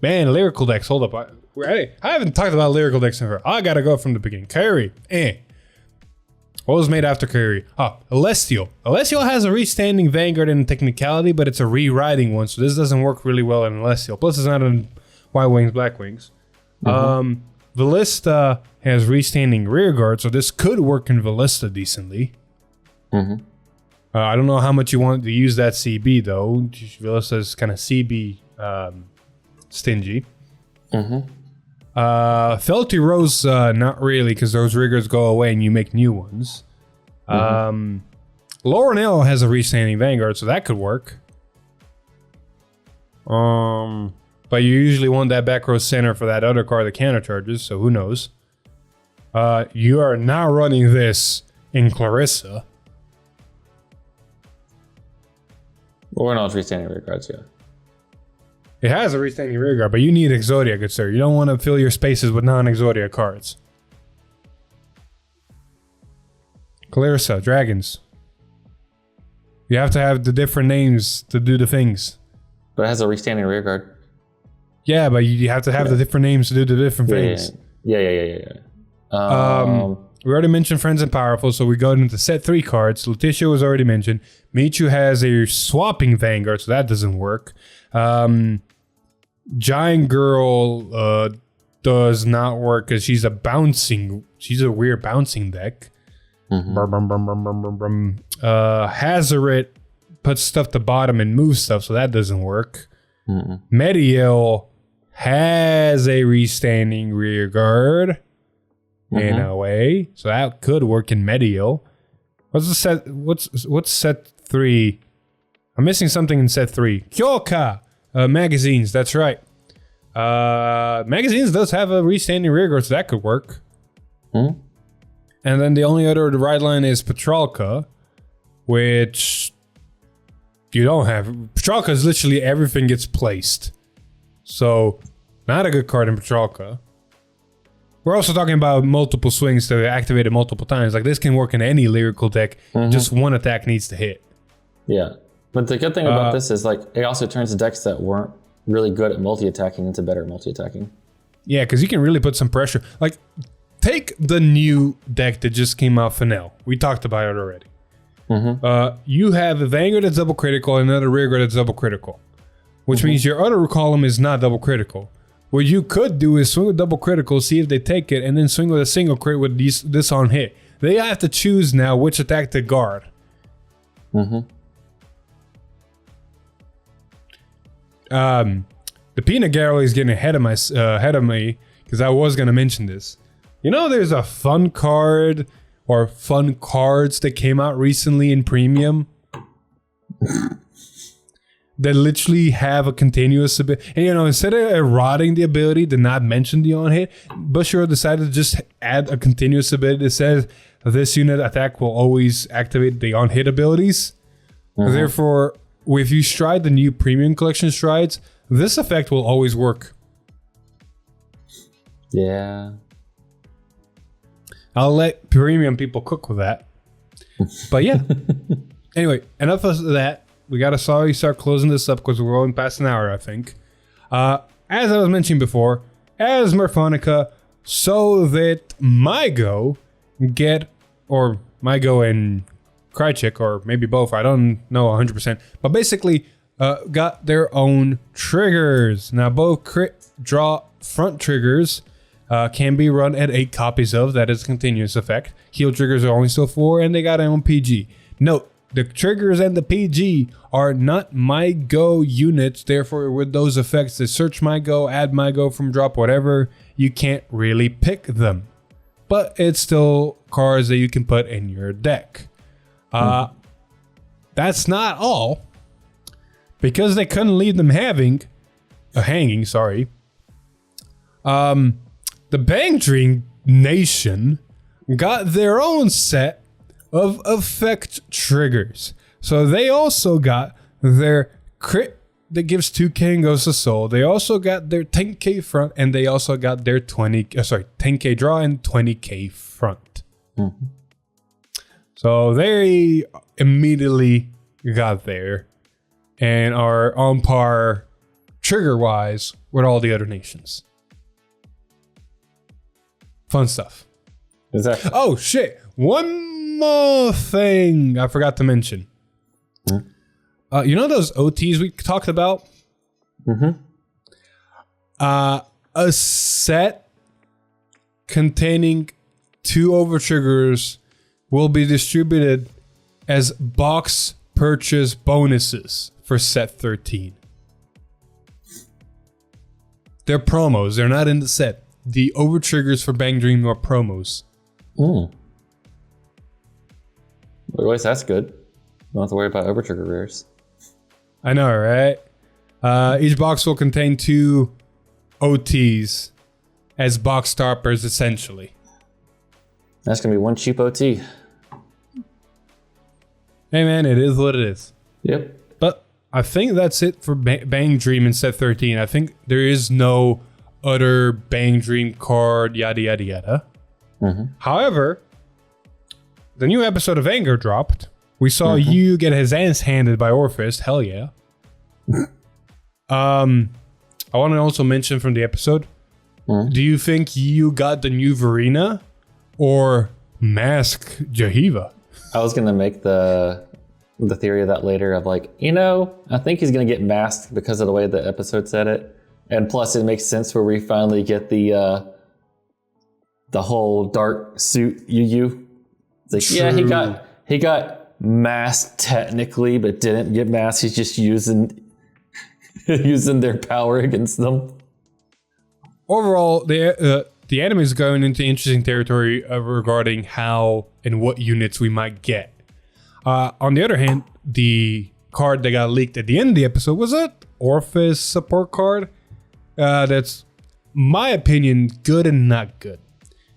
Lyrical decks. Hold up. I haven't talked about Lyrical decks in her. I gotta go from the beginning. Kyrie. What was made after Kyrie? Celestial. Celestial has a restanding Vanguard in technicality, but it's a rewriting one, so this doesn't work really well in Celestial. Plus, it's not in White Wings, Black Wings. Velista has restanding rearguard, so this could work in Velista decently. I don't know how much you want to use that CB, though. Velista is kind of CB stingy. Felty Rose, not really, because those riggers go away and you make new ones. Laurenell has a restanding Vanguard, so that could work. But you usually want that back row center for that other card that counter charges, so who knows. You are not running this in Clarissa. Or not restanding rear guards, yeah. It has a restanding rear guard, but you need Exodia, good sir. You don't want to fill your spaces with non-Exodia cards. Clarissa, dragons. You have to have the different names to do the things. But it has a restanding rear guard. Yeah, but you have to have the different names to do the different things. Yeah. We already mentioned Friends and Powerful, so we go into set 3 cards. Letitia was already mentioned. Michu has a swapping Vanguard, so that doesn't work. Giant Girl does not work because she's a weird bouncing deck. Hazaret puts stuff to bottom and moves stuff, so that doesn't work. Mediel has a restanding rear guard in a way, so that could work in Mediel. What's set 3? I'm missing something in set 3. Kyoka Magazines, that's right. Magazines does have a restanding rearguard, so that could work. And then the only other ride line is Petralka, which you don't have. Petralka is literally everything gets placed. So, not a good card in Petralka. We're also talking about multiple swings that are activated multiple times. Like, this can work in any lyrical deck. Just one attack needs to hit. Yeah. But the good thing about this is, like, it also turns the decks that weren't really good at multi-attacking into better multi-attacking. Yeah, because you can really put some pressure. Like, take the new deck that just came out, Fennel. We talked about it already. You have a Vanguard that's double critical and another rearguard that's double critical. Which means your other column is not double critical. What you could do is swing with double critical, see if they take it, and then swing with a single crit with this on hit. They have to choose now which attack to guard. The peanut gallery is getting ahead of me because I was gonna mention this. You know, there's a fun card or fun cards that came out recently in premium. That literally have a continuous ability. And, you know, instead of eroding the ability to not mention the on-hit, Bushiroad decided to just add a continuous ability that says this unit attack will always activate the on-hit abilities. Therefore, if you stride the new premium collection strides, this effect will always work. Yeah. I'll let premium people cook with that. But yeah. Anyway, enough of that. We gotta start closing this up because we're going past an hour, I think. As I was mentioning before, as Murphonica, so that Mygo and Krychek, or maybe both, I don't know 100%, but basically got their own triggers. Now, both crit draw front triggers can be run at 8 copies of, that is a continuous effect. Heal triggers are only still 4, and they got their own PG. Note, the triggers and the PG are not MyGo units, therefore with those effects that search MyGo, add MyGo from drop, whatever, you can't really pick them. But it's still cards that you can put in your deck. That's not all. Because they couldn't leave them hanging, The Bang Dream Nation got their own set of effect triggers. So they also got their crit that gives 2k and goes to soul. They also got their 10k front, and they also got their 10k draw and 20k front. So they immediately got there and are on par trigger wise with all the other nations. Fun stuff. Exactly. Oh shit! One more thing I forgot to mention. You know those OTs we talked about? A set containing 2 over triggers will be distributed as box purchase bonuses for set 13. They're promos. They're not in the set. The over triggers for Bang Dream are promos. Well, at least that's good. Don't have to worry about over trigger rares. I know, right? Each box will contain 2 OTs as box toppers, essentially. That's gonna be one cheap OT. Hey man, it is what it is. Yep. But I think that's it for Bang Dream in set 13. I think there is no other Bang Dream card, yada yada yada. However, the new episode of Vanguard dropped. We saw you get his ass handed by Orphist. Hell yeah. I want to also mention from the episode, do you think you got the new Verena or Mask Jahiva? I was gonna make the theory of that later of like, I think he's gonna get masked because of the way the episode said it. And plus it makes sense where we finally get the whole dark suit Yu. It's like, yeah, he got masked technically, but didn't get masked. He's just using their power against them. Overall, the anime is going into interesting territory regarding how and what units we might get. On the other hand, the card that got leaked at the end of the episode was a Orpheus support card. That's, my opinion, good and not good.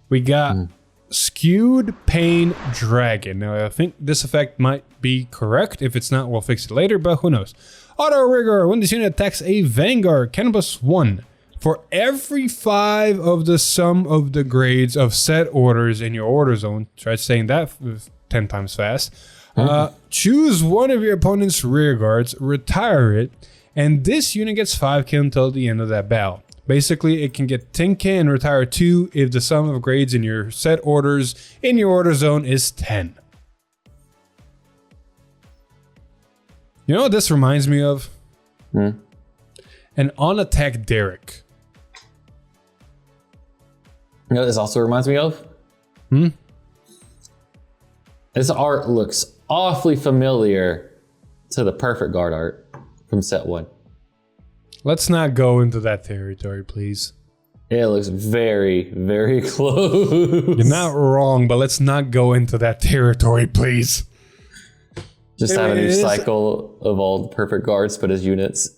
We got Skewed Pain Dragon. Now, I think this effect might be correct. If it's not, we'll fix it later, but who knows. Auto Rigor. When this unit attacks a Vanguard, can +1. For every 5 of the sum of the grades of set orders in your order zone, try saying that 10 times fast, choose one of your opponent's rear guards, retire it, and this unit gets 5k until the end of that battle. Basically, it can get 10k and retire 2 if the sum of grades in your set orders in your order zone is 10. You know what this reminds me of? An on-attack Derek. You know what this also reminds me of? This art looks awfully familiar to the Perfect Guard art from set 1. Let's not go into that territory, please. It looks very, very close. You're not wrong, but let's not go into that territory, please. Just have a new cycle of all the Perfect Guards, but as units.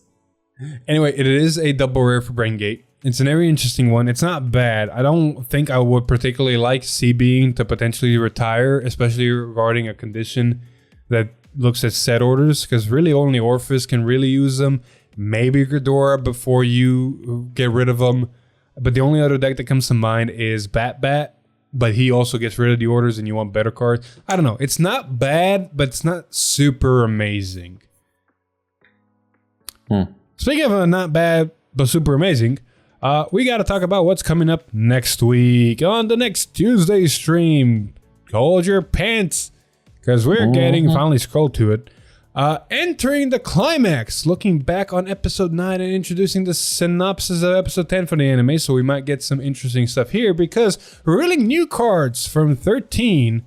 Anyway, it is a double rare for Brain Gate. It's a very interesting one. It's not bad. I don't think I would particularly like C-Being to potentially retire, especially regarding a condition that looks at set orders, because really only Orpheus can really use them. Maybe Ghidorah before you get rid of them. But the only other deck that comes to mind is Bat, but he also gets rid of the orders and you want better cards. I don't know. It's not bad, but it's not super amazing. Speaking of not bad, but super amazing, we got to talk about what's coming up next week on the next Tuesday stream. Hold your pants, because we're getting, finally scrolled to it, entering the climax, looking back on episode 9 and introducing the synopsis of episode 10 for the anime, so we might get some interesting stuff here, because we're revealing new cards from 13,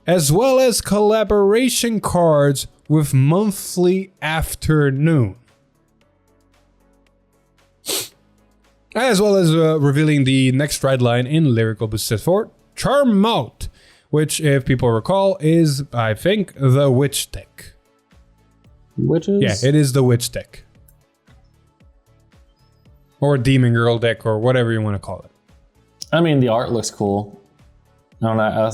as well as collaboration cards with monthly afternoon. As well as revealing the next ride line in Lyrical Monasterio for Charm Out, which, if people recall, is, I think, the Witch deck. Witches? Yeah, it is the Witch deck. Or Demon Girl deck, or whatever you want to call it. I mean, the art looks cool. I don't know. I'll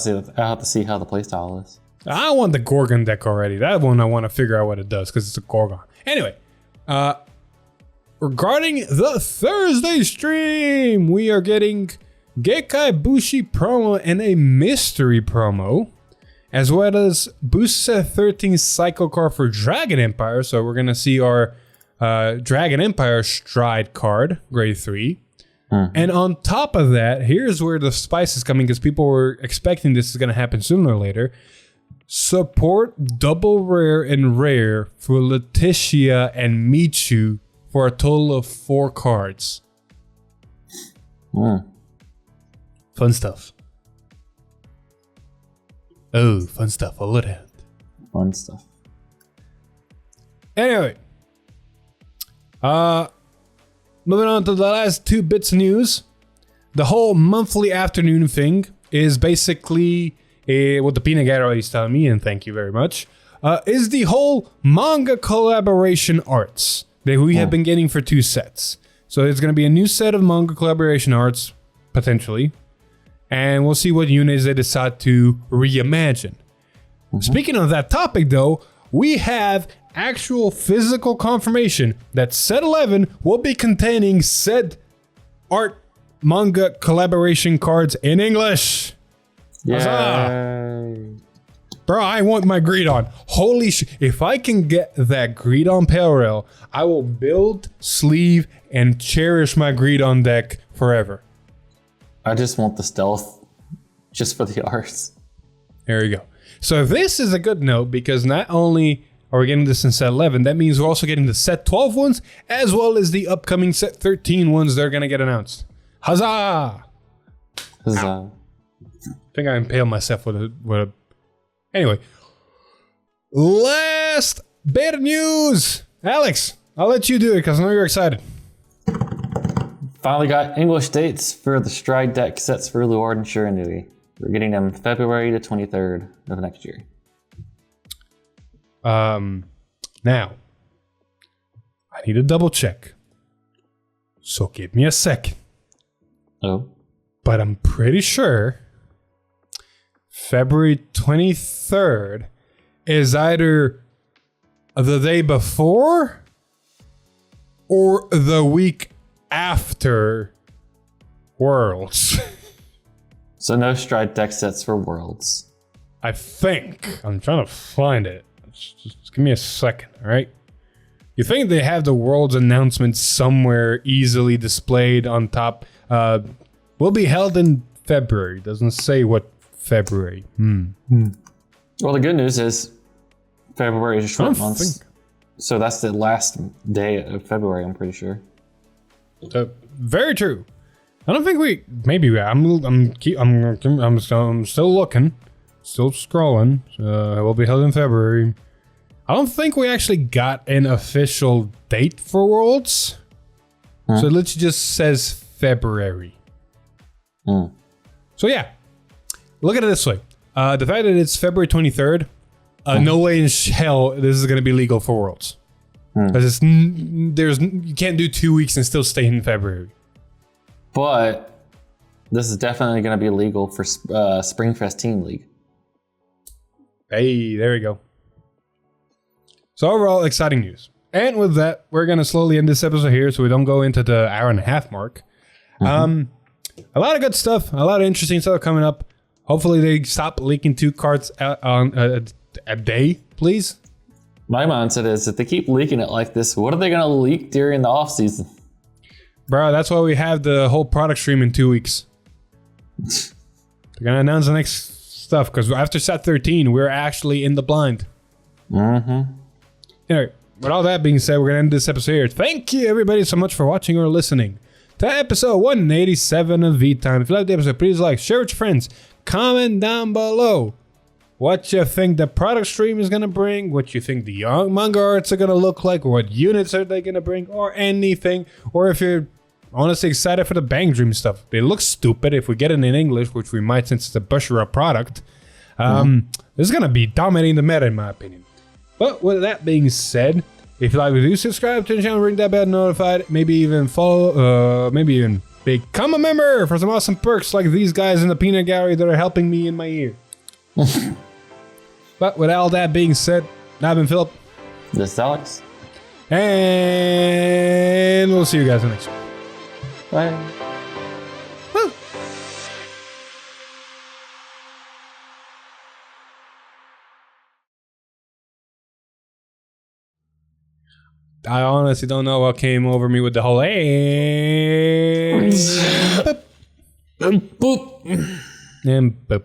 have to see how the playstyle is. I want the Gorgon deck already. That one I want to figure out what it does, because it's a Gorgon. Anyway, regarding the Thursday stream, we are getting Gekai Bushi promo and a mystery promo, as well as Boost Set 13 cycle card for Dragon Empire. So we're going to see our Dragon Empire Stride card, grade 3. And on top of that, here's where the spice is coming, because people were expecting this is going to happen sooner or later. Support double rare and rare for Letitia and Michu for a total of 4 cards. Fun stuff. Oh, fun stuff. All of that. Fun stuff. Anyway. Moving on to the last 2 bits of news. The whole monthly afternoon thing is basically what the Peanut Gallery is telling me, and thank you very much, is the whole manga collaboration arts that we have been getting for 2 sets. So there's going to be a new set of manga collaboration arts, potentially. And we'll see what units they decide to reimagine. Speaking of that topic, though, we have actual physical confirmation that set 11 will be containing said art manga collaboration cards in English. Yeah. Bro, I want my Greedon. Holy shit. If I can get that Greedon Pale Rail, I will build, sleeve, and cherish my Greedon deck forever. I just want the stealth just for the arts. There you go. So this is a good note, because not only are we getting this in set 11, that means we're also getting the set 12 ones, as well as the upcoming set 13 ones that are going to get announced. Huzzah! Huzzah. I think I impaled myself with a... Anyway. Last bit of news! Alex, I'll let you do it, because I know you're excited. Finally got English dates for the Stride deck sets for Luard and Serenity. We're getting them February the 23rd of next year. Now, I need to double check. So give me a second. Oh. But I'm pretty sure February 23rd is either the day before or the week after Worlds. So no Stride deck sets for Worlds. I think. I'm trying to find it. Just give me a second, all right? You think they have the Worlds announcement somewhere easily displayed on top? Will be held in February. Doesn't say what February. Well, the good news is February is a short month. So that's the last day of February, I'm pretty sure. Very true. I don't think we. Maybe I'm still looking, still scrolling. It will be held in February. I don't think we actually got an official date for Worlds. So it literally just says February. So yeah, look at it this way. The fact that it's February 23rd, no way in hell this is going to be legal for Worlds. Because you can't do 2 weeks and still stay in February. But this is definitely going to be legal for Springfest Team League. Hey, there we go. So overall, exciting news. And with that, we're going to slowly end this episode here so we don't go into the hour-and-a-half mark. A lot of good stuff, a lot of interesting stuff coming up. Hopefully they stop leaking 2 cards on a day, please. My mindset is if they keep leaking it like this, what are they going to leak during the off-season? Bro, that's why we have the whole product stream in 2 weeks. They're going to announce the next stuff because after set 13, we're actually in the blind. Anyway, with all that being said, we're going to end this episode here. Thank you, everybody, so much for watching or listening to episode 187 of V-Time. If you liked the episode, please like, share with your friends, comment down below what you think the product stream is going to bring, what you think the young manga arts are going to look like, or what units are they going to bring, or anything. Or if you're honestly excited for the Bang Dream stuff. They look stupid if we get it in English, which we might since it's a Bushra product. This is going to be dominating the meta, in my opinion. But with that being said, if you like what we do, subscribe to the channel, ring that bell notified, maybe even follow, maybe even become a member for some awesome perks like these guys in the peanut gallery that are helping me in my ear. But with all that being said, I've been Philip. This is Alex. And we'll see you guys in the next one. Bye. Woo. I honestly don't know what came over me with the whole boop. And boop.